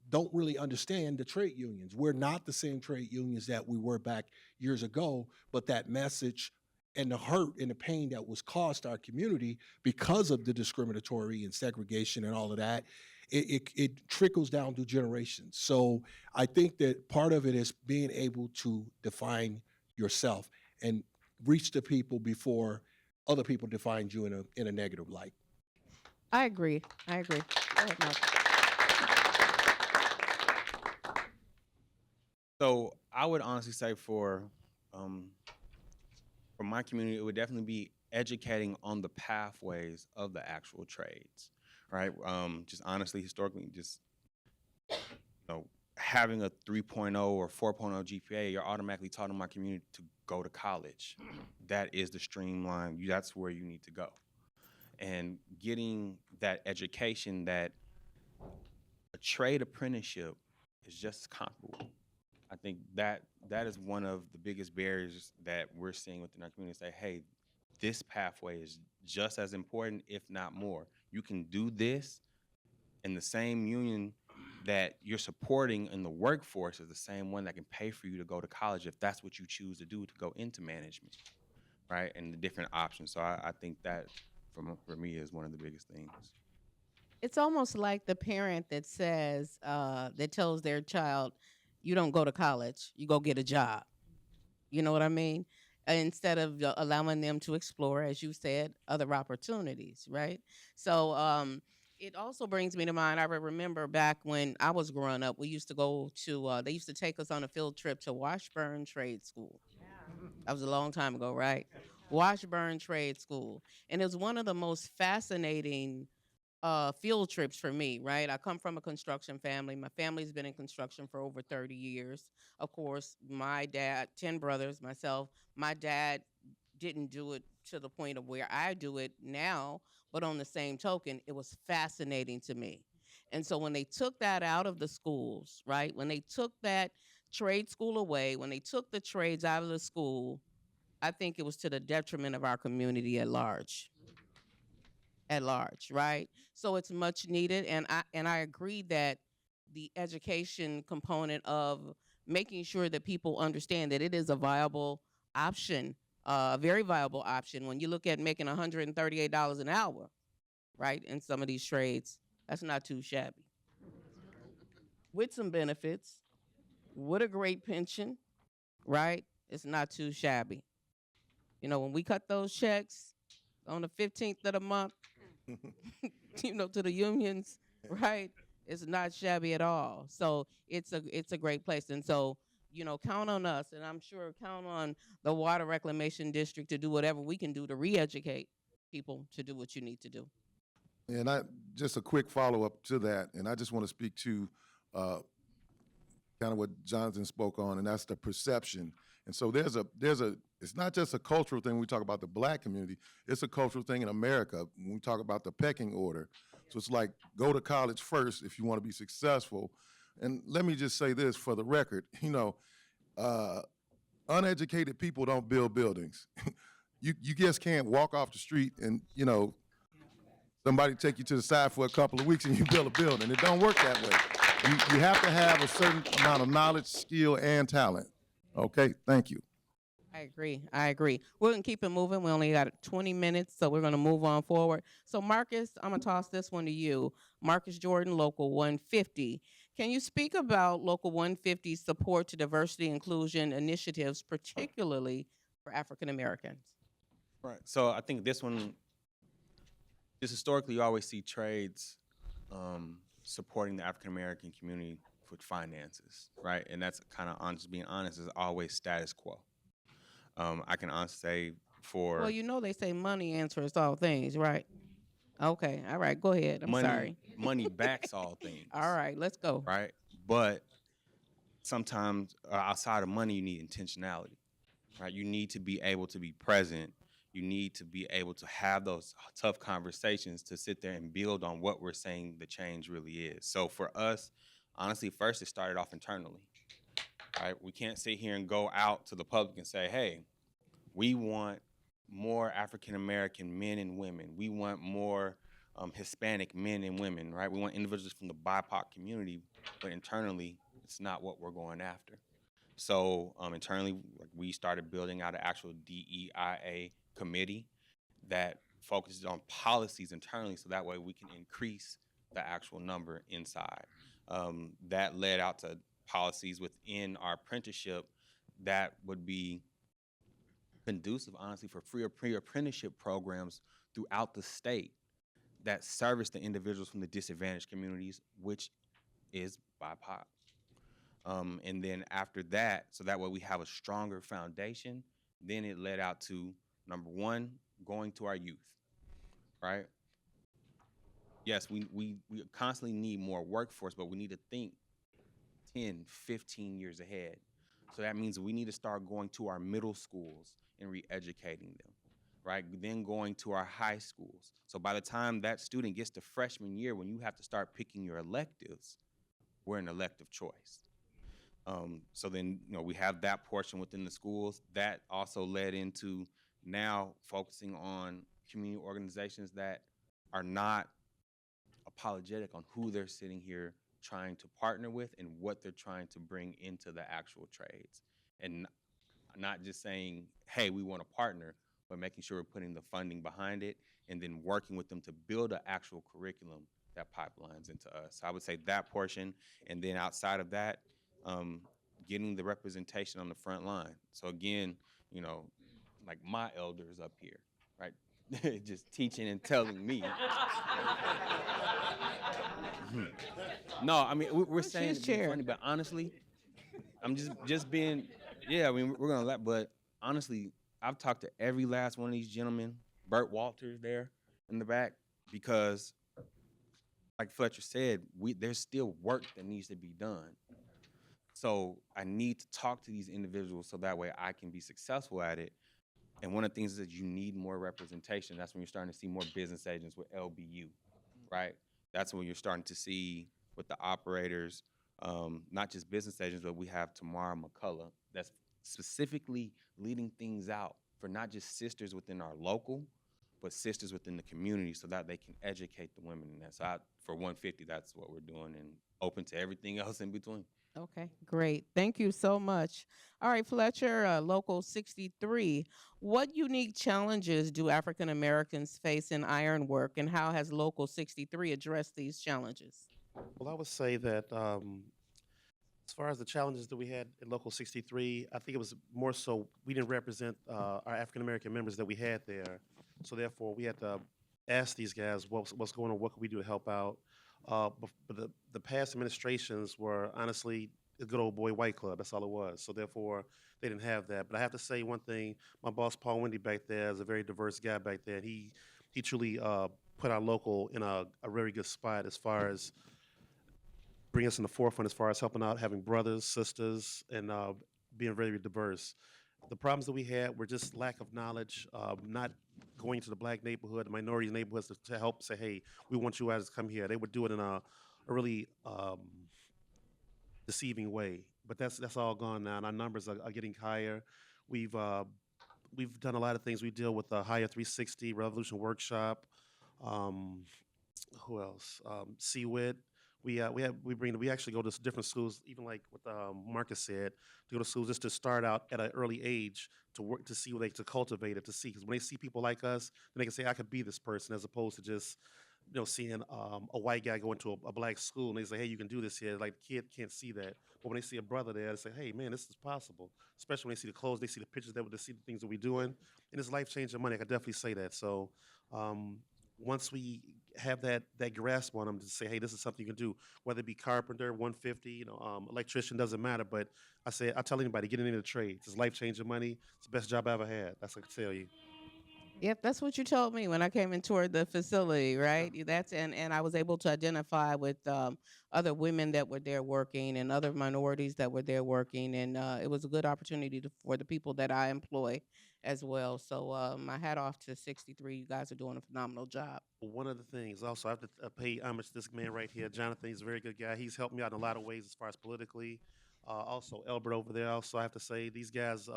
don't really understand the trade unions. We're not the same trade unions that we were back years ago, but that message and the hurt and the pain that was caused to our community because of the discriminatory and segregation and all of that, it trickles down through generations. So I think that part of it is being able to define yourself and reach the people before other people define you in a negative light. I agree. Go ahead, Mark. So I would honestly say for my community, it would definitely be educating on the pathways of the actual trades, right? Just honestly, historically, just having a 3.0 or 4.0 GPA, you're automatically taught in my community to go to college. That is the streamline. That's where you need to go. And getting that education, that a trade apprenticeship is just as comparable. I think that is one of the biggest barriers that we're seeing within our community. Say, hey, this pathway is just as important, if not more. You can do this, and the same union that you're supporting in the workforce is the same one that can pay for you to go to college if that's what you choose to do to go into management, right? And the different options. So I think that for me is one of the biggest things. It's almost like the parent that says, that tells their child, you don't go to college, you go get a job. You know what I mean? Instead of allowing them to explore, as you said, other opportunities, right? So it also brings me to mind, I remember back when I was growing up, we used to go to, they used to take us on a field trip to Washburn Trade School. That was a long time ago, right? Washburn Trade School. And it was one of the most fascinating field trips for me, right? I come from a construction family. My family's been in construction for over 30 years. Of course, my dad, 10 brothers, myself, my dad didn't do it to the point of where I do it now, but on the same token, it was fascinating to me. And so when they took that out of the schools, right? When they took that trade school away, when they took the trades out of the school, I think it was to the detriment of our community at large. At large, right? So it's much needed, and I agree that the education component of making sure that people understand that it is a viable option, a very viable option. When you look at making $138 an hour, right, in some of these trades, that's not too shabby. With some benefits, with a great pension, right? It's not too shabby. You know, when we cut those checks on the 15th of the month, to the unions, right? It's not shabby at all. So it's a great place. And so, count on us, and I'm sure count on the Water Reclamation District to do whatever we can do to re-educate people to do what you need to do. And just a quick follow-up to that, and I just want to speak to kind of what Jonathan spoke on, and that's the perception. And so it's not just a cultural thing when we talk about the Black community, it's a cultural thing in America when we talk about the pecking order. So it's like, go to college first if you want to be successful. And let me just say this for the record, uneducated people don't build buildings. You just can't walk off the street and, somebody take you to the side for a couple of weeks and you build a building. It don't work that way. You have to have a certain amount of knowledge, skill, and talent. Okay, thank you. I agree. We're going to keep it moving. We only got 20 minutes, so we're going to move on forward. So, Marcus, I'm going to toss this one to you. Marcus Jordan, Local 150. Can you speak about Local 150's support to diversity inclusion initiatives, particularly for African Americans? Right. So I think this one, just historically, you always see trades supporting the African American community with finances, right? And that's kind of, just being honest, is always status quo. I can honestly say for... Well, they say money answers all things, right? Okay, all right, go ahead. I'm sorry. Money backs all things. All right, let's go. Right? But sometimes outside of money, you need intentionality, right? You need to be able to be present. You need to be able to have those tough conversations to sit there and build on what we're saying the change really is. So for us, honestly, first it started off internally, right? We can't sit here and go out to the public and say, hey, we want more African-American men and women. We want more Hispanic men and women, right? We want individuals from the BIPOC community, but internally, it's not what we're going after. So internally, we started building out an actual DEIA committee that focuses on policies internally, so that way we can increase the actual number inside. That led out to policies within our apprenticeship that would be conducive, honestly, for free pre-apprenticeship programs throughout the state that service the individuals from the disadvantaged communities, which is BIPOC. And then after that, so that way we have a stronger foundation, then it led out to, number one, going to our youth, right? Yes, we constantly need more workforce, but we need to think 10, 15 years ahead. So that means we need to start going to our middle schools and re-educating them, right? Then going to our high schools. So by the time that student gets to freshman year, when you have to start picking your electives, we're an elective choice. So then, we have that portion within the schools. That also led into now focusing on community organizations that are not apologetic on who they're sitting here trying to partner with and what they're trying to bring into the actual trades. And not just saying, hey, we want to partner, but making sure we're putting the funding behind it and then working with them to build an actual curriculum that pipelines into us. So I would say that portion, and then outside of that, getting the representation on the front line. So again, like my elders up here, right? Just teaching and telling me. No, I mean, we're saying it's funny, but honestly, I'm just being, yeah, I mean, we're going to laugh, but honestly, I've talked to every last one of these gentlemen, Burt Walters there in the back, because like Fletcher said, there's still work that needs to be done. So I need to talk to these individuals so that way I can be successful at it. And one of the things is that you need more representation. That's when you're starting to see more business agents with LBU, right? That's when you're starting to see with the operators, not just business agents, but we have Tamara McCullough that's specifically leading things out for not just sisters within our local, but sisters within the community so that they can educate the women in that. So for 150, that's what we're doing, and open to everything else in between. Okay, great. Thank you so much. All right, Fletcher, Local 63. What unique challenges do African Americans face in ironwork, and how has Local 63 addressed these challenges? Well, I would say that as far as the challenges that we had in Local 63, I think it was more so we didn't represent our African American members that we had there. So therefore, we had to ask these guys what's going on, what can we do to help out. But the past administrations were honestly a good old boy white club. That's all it was. So therefore, they didn't have that. But I have to say one thing: my boss Paul Wendy back there is a very diverse guy back there. He truly put our local in a very good spot as far as bring us in the forefront as far as helping out, having brothers, sisters, and being very diverse. The problems that we had were just lack of knowledge, not going to the black neighborhood, the minority neighborhoods to help say, hey, we want you guys to come here. They would do it in a really deceiving way. But that's all gone now, and our numbers are getting higher. We've done a lot of things. We deal with the Higher 360 Revolution Workshop. Who else? CWIT. We actually go to different schools, even like what Marcus said, to go to schools just to start out at an early age to work to see what they to cultivate it, to see, because when they see people like us, then they can say I could be this person, as opposed to just seeing a white guy go into a black school and they say, hey, you can do this here. Like the kid can't see that, but when they see a brother there, they say, hey man, this is possible. Especially when they see the clothes, they see the pictures, they see the things that we're doing, and it's life changing money. I can definitely say that. So. Once we have that grasp on them to say, hey, this is something you can do, whether it be carpenter, 150, electrician, doesn't matter. But I tell anybody, get into the trades. It's life-changing money. It's the best job I ever had. That's what I can tell you. Yep, that's what you told me when I came and toured the facility, right? That's and I was able to identify with other women that were there working and other minorities that were there working, and it was a good opportunity for the people that I employ as well. So my hat off to 63. You guys are doing a phenomenal job. One of the things also, I have to pay homage to this man right here. Jonathan, he's a very good guy. He's helped me out in a lot of ways as far as politically. Also, Elbert over there. Also, I have to say, these guys,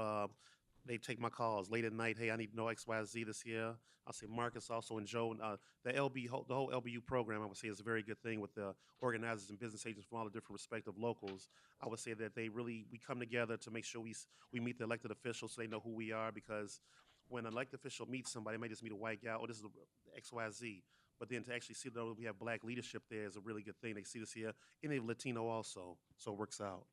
they take my calls late at night. Hey, I need to know X, Y, Z this year. I'll say Marcus also and Joe. The whole LBU program, I would say, is a very good thing with the organizers and business agents from all the different respective locals. I would say that we come together to make sure we meet the elected officials so they know who we are, because when an elected official meets somebody, they may just meet a white guy, or this is X, Y, Z. But then to actually see that we have black leadership there is a really good thing. They see this here, and they have Latino also, so it works out.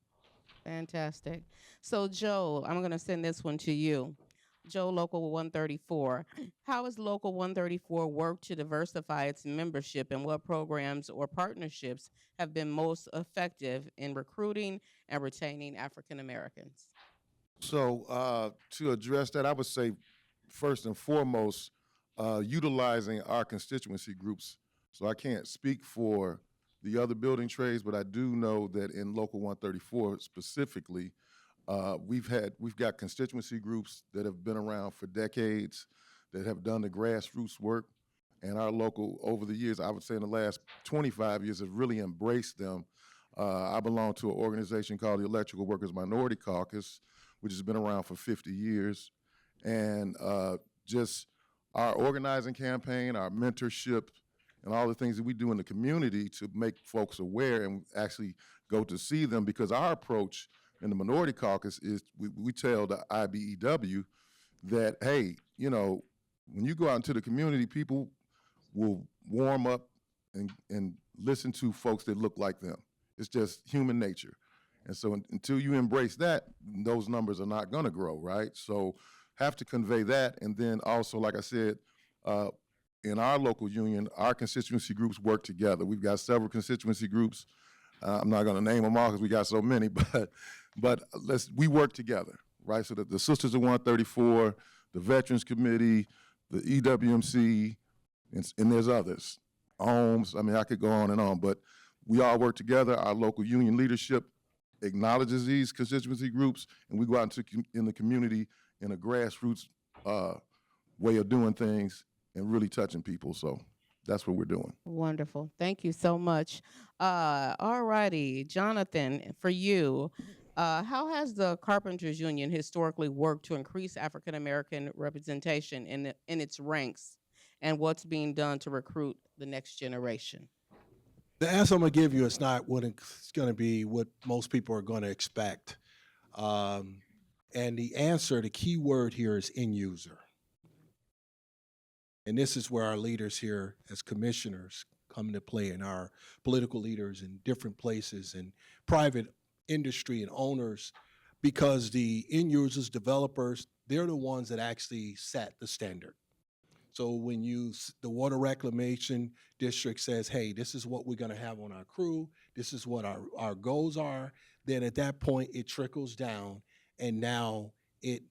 Fantastic. So, Joe, I'm going to send this one to you. Joe Local 134. How has Local 134 worked to diversify its membership, and what programs or partnerships have been most effective in recruiting and retaining African Americans? So to address that, I would say first and foremost, utilizing our constituency groups. So I can't speak for the other building trades, but I do know that in Local 134 specifically, we've got constituency groups that have been around for decades, that have done the grassroots work, and our local, over the years, I would say in the last 25 years, have really embraced them. I belong to an organization called the Electrical Workers Minority Caucus, which has been around for 50 years, and just our organizing campaign, our mentorship, and all the things that we do in the community to make folks aware and actually go to see them, because our approach in the Minority Caucus is we tell the IBEW that, hey, you know, when you go out into the community, people will warm up and listen to folks that look like them. It's just human nature. And so until you embrace that, those numbers are not gonna grow, right? So have to convey that. And then also, like I said, in our local union, our constituency groups work together. We've got several constituency groups. I'm not gonna name them all because we got so many, but we work together, right? So that the Sisters of 134, the Veterans Committee, the EWMC, and there's others, OHMS, I mean, I could go on, but we all work together. Our local union leadership acknowledges these constituency groups, and we go out in the community in a grassroots way of doing things and really touching people. So that's what we're doing. Wonderful. Thank you so much. All righty, Jonathan, for you, how has the Carpenters Union historically worked to increase African American representation in its ranks, and what's being done to recruit the next generation? The answer I'm going to give you is not what it's going to be what most people are going to expect. And the answer, the key word here is end user. And this is where our leaders here as commissioners come into play, and our political leaders in different places and private industry and owners, because the end users, developers, they're the ones that actually set the standard. So when the Water Reclamation District says, hey, this is what we're going to have on our crew, this is what our goals are, then at that point it trickles down, and now it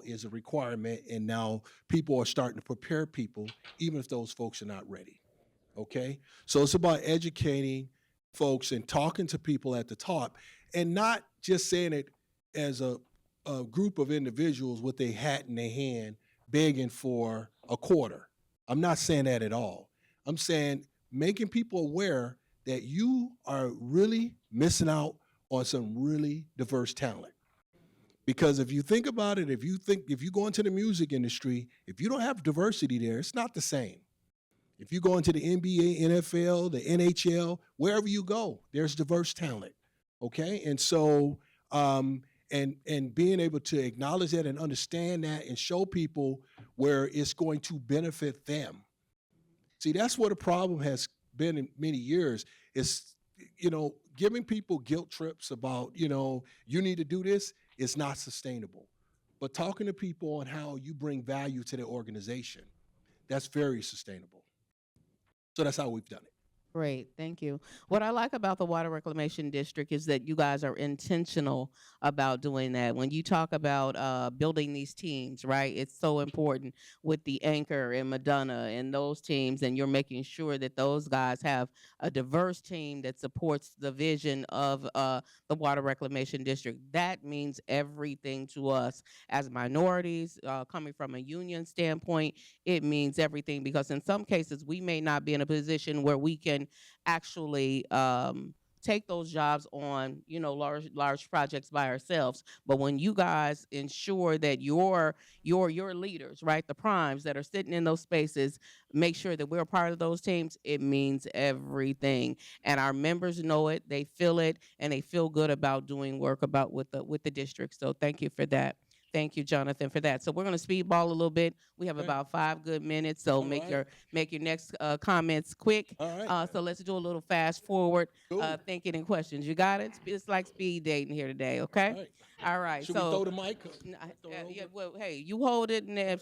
is a requirement, and now people are starting to prepare people, even if those folks are not ready, okay? So it's about educating folks and talking to people at the top, and not just saying it as a group of individuals with a hat in their hand begging for a quarter. I'm not saying that at all. I'm saying making people aware that you are really missing out on some really diverse talent. Because if you think about it, if you go into the music industry, if you don't have diversity there, it's not the same. If you go into the NBA, NFL, the NHL, wherever you go, there's diverse talent, okay? And so, and being able to acknowledge that and understand that and show people where it's going to benefit them. See, that's what a problem has been in many years, is, giving people guilt trips about, you need to do this is not sustainable. But talking to people on how you bring value to their organization, that's very sustainable. So that's how we've done it. Great, thank you. What I like about the Water Reclamation District is that you guys are intentional about doing that. When you talk about building these teams, right, it's so important with the Anchor and Madonna and those teams, and you're making sure that those guys have a diverse team that supports the vision of the Water Reclamation District. That means everything to us as minorities, coming from a union standpoint. It means everything, because in some cases we may not be in a position where we can actually take those jobs on, large projects by ourselves. But when you guys ensure that your leaders, right, the primes that are sitting in those spaces, make sure that we're a part of those teams, it means everything. And our members know it, they feel it, and they feel good about doing work with the district. So thank you for that. Thank you, Jonathan, for that. So we're going to speedball a little bit. We have about 5 good minutes, so make your next comments quick. All right. So let's do a little fast forward Cool. thinking and questions. You got it? It's like speed dating here today, okay? All right. Should so we throw the mic? yeah, well, hey, you hold it and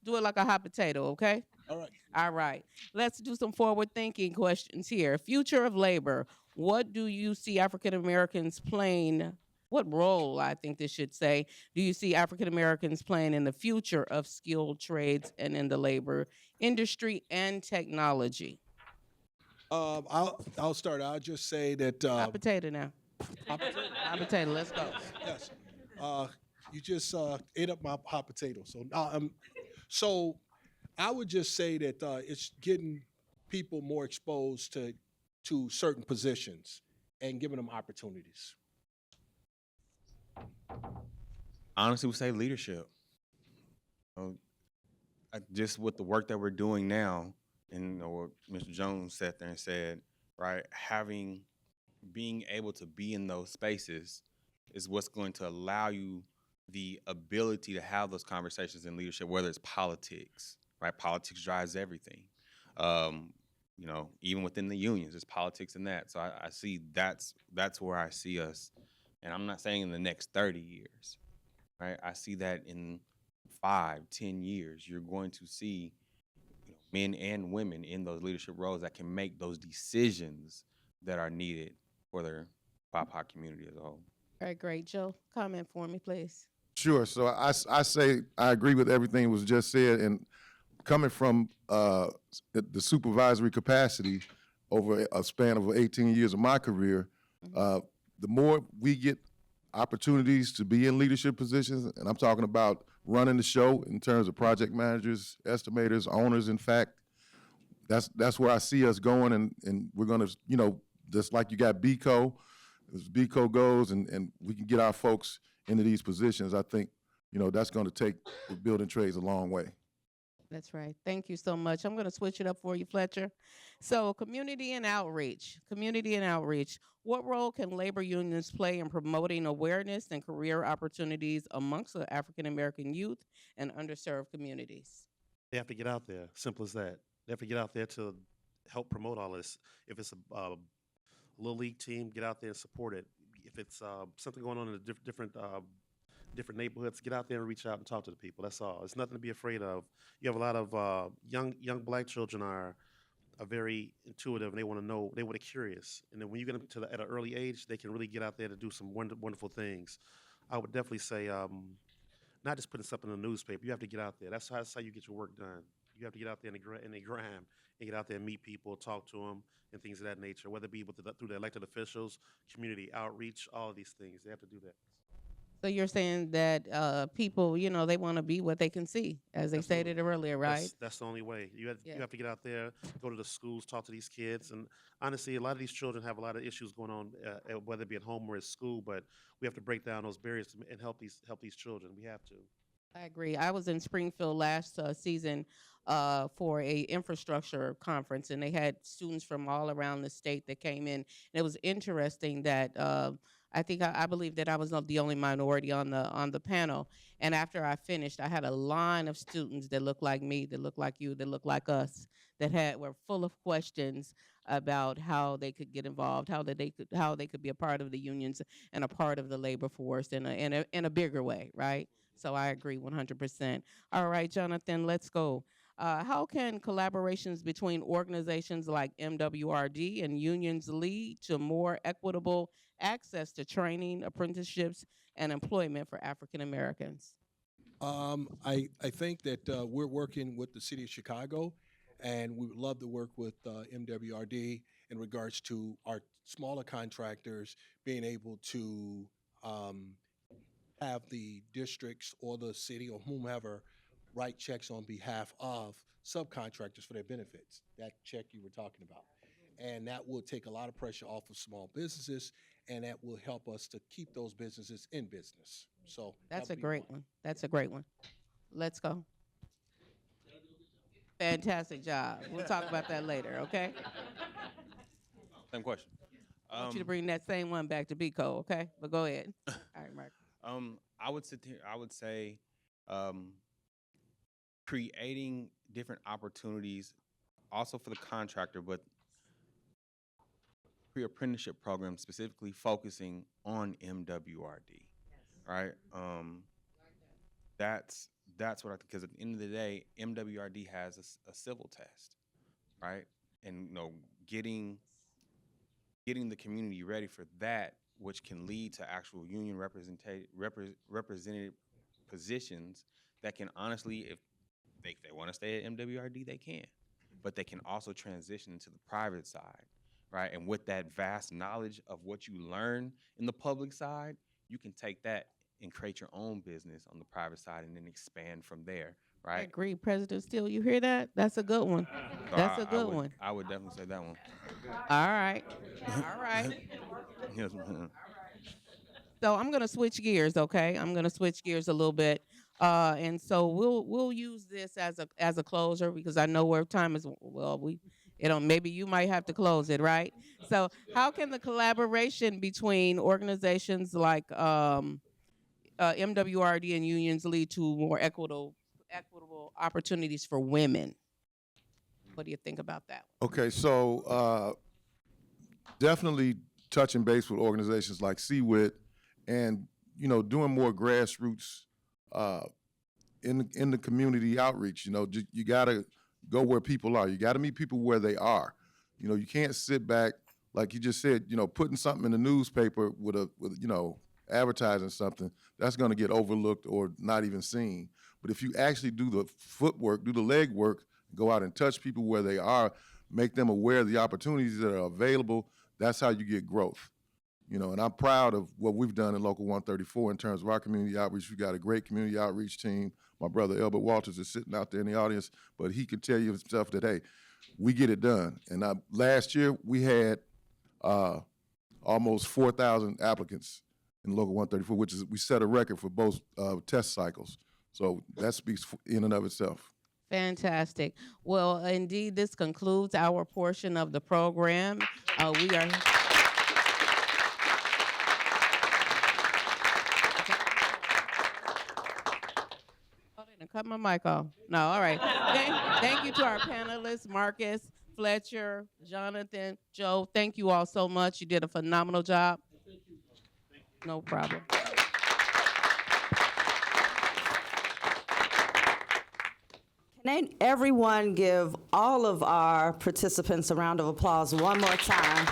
do it like a hot potato, okay? All right. All right. Let's do some forward thinking questions here. Future of labor. What do you see African Americans playing? What role, I think this should say, do you see African Americans playing in the future of skilled trades and in the labor industry and technology? I'll start. I'll just say that. Hot potato now. Hot potato. Let's go. Yes. You just ate up my hot potato. So I would just say that it's getting people more exposed to certain positions and giving them opportunities. Honestly, we say leadership. Just with the work that we're doing now, and what Mr. Jones sat there and said, right, being able to be in those spaces is what's going to allow you the ability to have those conversations in leadership, whether it's politics, right? Politics drives everything. Even within the unions, there's politics in that. So I see that's where I see us. And I'm not saying in the next 30 years, right? I see that in 5, 10 years, you're going to see men and women in those leadership roles that can make those decisions that are needed for their BIPOC community as a whole. All right, great. Joe, comment for me, please. Sure. So I say I agree with everything that was just said, and coming from the supervisory capacity over a span of 18 years of my career, the more we get opportunities to be in leadership positions, and I'm talking about running the show in terms of project managers, estimators, owners, in fact, that's where I see us going, and we're going to, just like you got BCO, as BCO goes, and we can get our folks into these positions, I think, that's going to take the building trades a long way. That's right. Thank you so much. I'm going to switch it up for you, Fletcher. So community and outreach. What role can labor unions play in promoting awareness and career opportunities amongst the African-American youth and underserved communities? They have to get out there. Simple as that. They have to get out there to help promote all this. If it's a little league team, get out there and support it. If it's something going on in the different neighborhoods, get out there and reach out and talk to the people. That's all. It's nothing to be afraid of. You have a lot of young black children are very intuitive, and they want to know. They want to curious, and then when you get them at an early age, they can really get out there to do some wonderful things. I would definitely say, not just putting something in the newspaper. You have to get out there. That's how you get your work done. You have to get out there in the gram and get out there and meet people, talk to them, and things of that nature. Whether it be through the elected officials, community outreach, all of these things, they have to do that. So you're saying that people, they want to be what they can see, as they stated earlier, right? That's the only way. You have to get out there, go to the schools, talk to these kids. And honestly, a lot of these children have a lot of issues going on, whether it be at home or at school. But we have to break down those barriers and help these children. We have to. I agree. I was in Springfield last season for a infrastructure conference, and they had students from all around the state that came in. And it was interesting that I believe that I was not the only minority on the panel. And after I finished, I had a line of students that looked like me, that looked like you, that looked like us, that were full of questions about how they could get involved, how they could be a part of the unions and a part of the labor force in a bigger way, right? So I agree 100%. All right, Jonathan, let's go. How can collaborations between organizations like MWRD and unions lead to more equitable access to training, apprenticeships, and employment for African Americans? I think that we're working with the city of Chicago, and we would love to work with MWRD in regards to our smaller contractors being able to have the districts or the city or whomever write checks on behalf of subcontractors for their benefits, that check you were talking about. And that will take a lot of pressure off of small businesses, and that will help us to keep those businesses in business. So that's a great one. That's a great one. Let's go. Fantastic job. We'll talk about that later, okay? Same question. I want you to bring that same one back to BCO, okay? But go ahead. All right, Mark. I would say creating different opportunities also for the contractor, but pre-apprenticeship programs specifically focusing on MWRD, right? That's what I think, because at the end of the day, MWRD has a civil test, right? And getting the community ready for that, which can lead to actual union represented positions that can honestly, if they want to stay at MWRD, they can, but they can also transition into the private side, right? And with that vast knowledge of what you learn in the public side, you can take that and create your own business on the private side and then expand from there, right? I agree, President Steele. You hear that? That's a good one. So That's a good one. I would definitely say that one. All right. All right. Yes, ma'am. So I'm gonna switch gears, okay? I'm gonna switch gears a little bit, and so we'll use this as a closer because I know where time is. Well, maybe you might have to close it, right? So how can the collaboration between organizations like MWRD and unions lead to more equitable opportunities for women? What do you think about that? Okay, so definitely touching base with organizations like CWIT and, doing more grassroots in the community outreach. You got to go where people are. You got to meet people where they are. You can't sit back, like you just said, putting something in the newspaper with advertising something, that's going to get overlooked or not even seen. But if you actually do the footwork, do the legwork, go out and touch people where they are, make them aware of the opportunities that are available, that's how you get growth. And I'm proud of what we've done in Local 134 in terms of our community outreach. We've got a great community outreach team. My brother Elbert Walters is sitting out there in the audience, but he can tell you himself that, hey, we get it done. And last year we had almost 4,000 applicants in Local 134, which is, we set a record for both test cycles. So that speaks in and of itself. Fantastic. Well, indeed, this concludes our portion of the program. We are... Cut my mic off. No, all right. Thank you to our panelists, Marcus, Fletcher, Jonathan, Joe. Thank you all so much. You did a phenomenal job. No problem. Can everyone give all of our participants a round of applause one more time?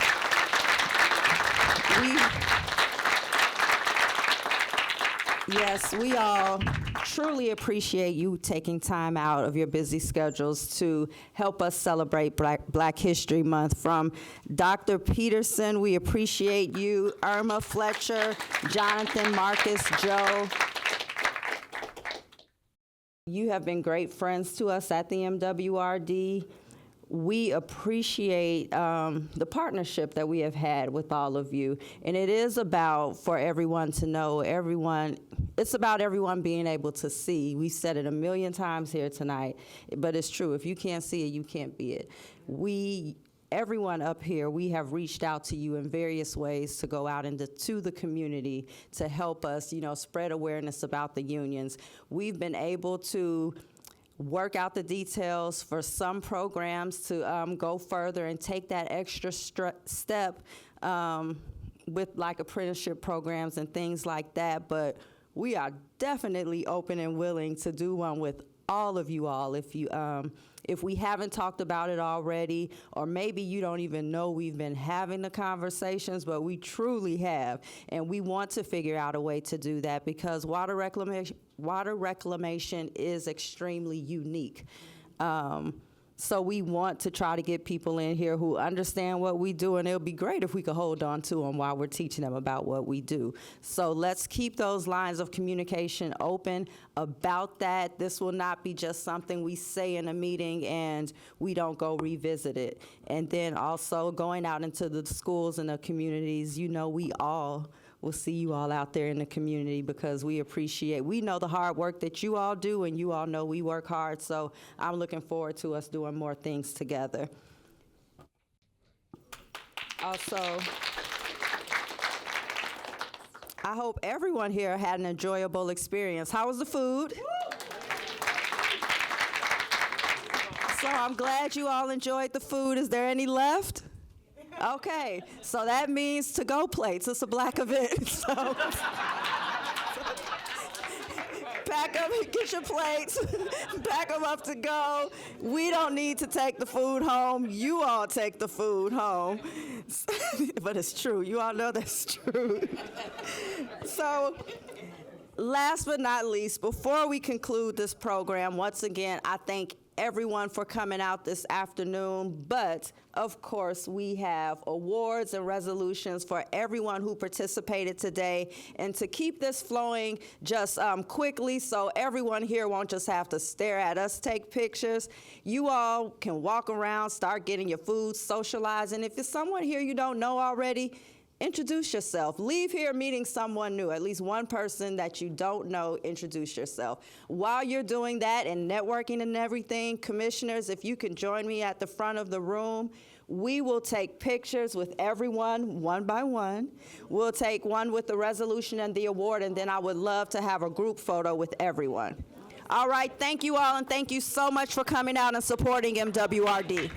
Yes, we all truly appreciate you taking time out of your busy schedules to help us celebrate Black History Month. From Dr. Peterson, we appreciate you, Irma, Fletcher, Jonathan, Marcus, Joe. You have been great friends to us at the MWRD. We appreciate the partnership that we have had with all of you. And it is about, for everyone to know, it's about everyone being able to see. We said it a million times here tonight, but it's true. If you can't see it, you can't be it. Everyone up here, we have reached out to you in various ways to go out into the community to help us, spread awareness about the unions. We've been able to work out the details for some programs to go further and take that extra step with like apprenticeship programs and things like that. But we are definitely open and willing to do one with all of you all. If we haven't talked about it already, or maybe you don't even know we've been having the conversations, but we truly have, and we want to figure out a way to do that because water reclamation is extremely unique. So we want to try to get people in here who understand what we do, and it'll be great if we could hold on to them while we're teaching them about what we do. So let's keep those lines of communication open about that. This will not be just something we say in a meeting and we don't go revisit it. And then also going out into the schools and the communities, we all will see you all out there in the community because we know the hard work that you all do, and you all know we work hard, so I'm looking forward to us doing more things together. I hope everyone here had an enjoyable experience. How was the food? So I'm glad you all enjoyed the food. Is there any left? Okay, so that means to-go plates. It's a Black event, so pack up, get your plates, pack them up to go. We don't need to take the food home. You all take the food home. But it's true. You all know that's true. So, last but not least, before we conclude this program, once again, I thank everyone for coming out this afternoon, but of course we have awards and resolutions for everyone who participated today. And to keep this flowing just quickly so everyone here won't just have to stare at us take pictures, you all can walk around, start getting your food, socializing. If it's someone here you don't know already, introduce yourself. Leave here meeting someone new, at least one person that you don't know, introduce yourself. While you're doing that and networking and everything, commissioners, if you can join me at the front of the room, we will take pictures with everyone one by one. We'll take one with the resolution and the award, and then I would love to have a group photo with everyone. All right, thank you all, and thank you so much for coming out and supporting MWRD.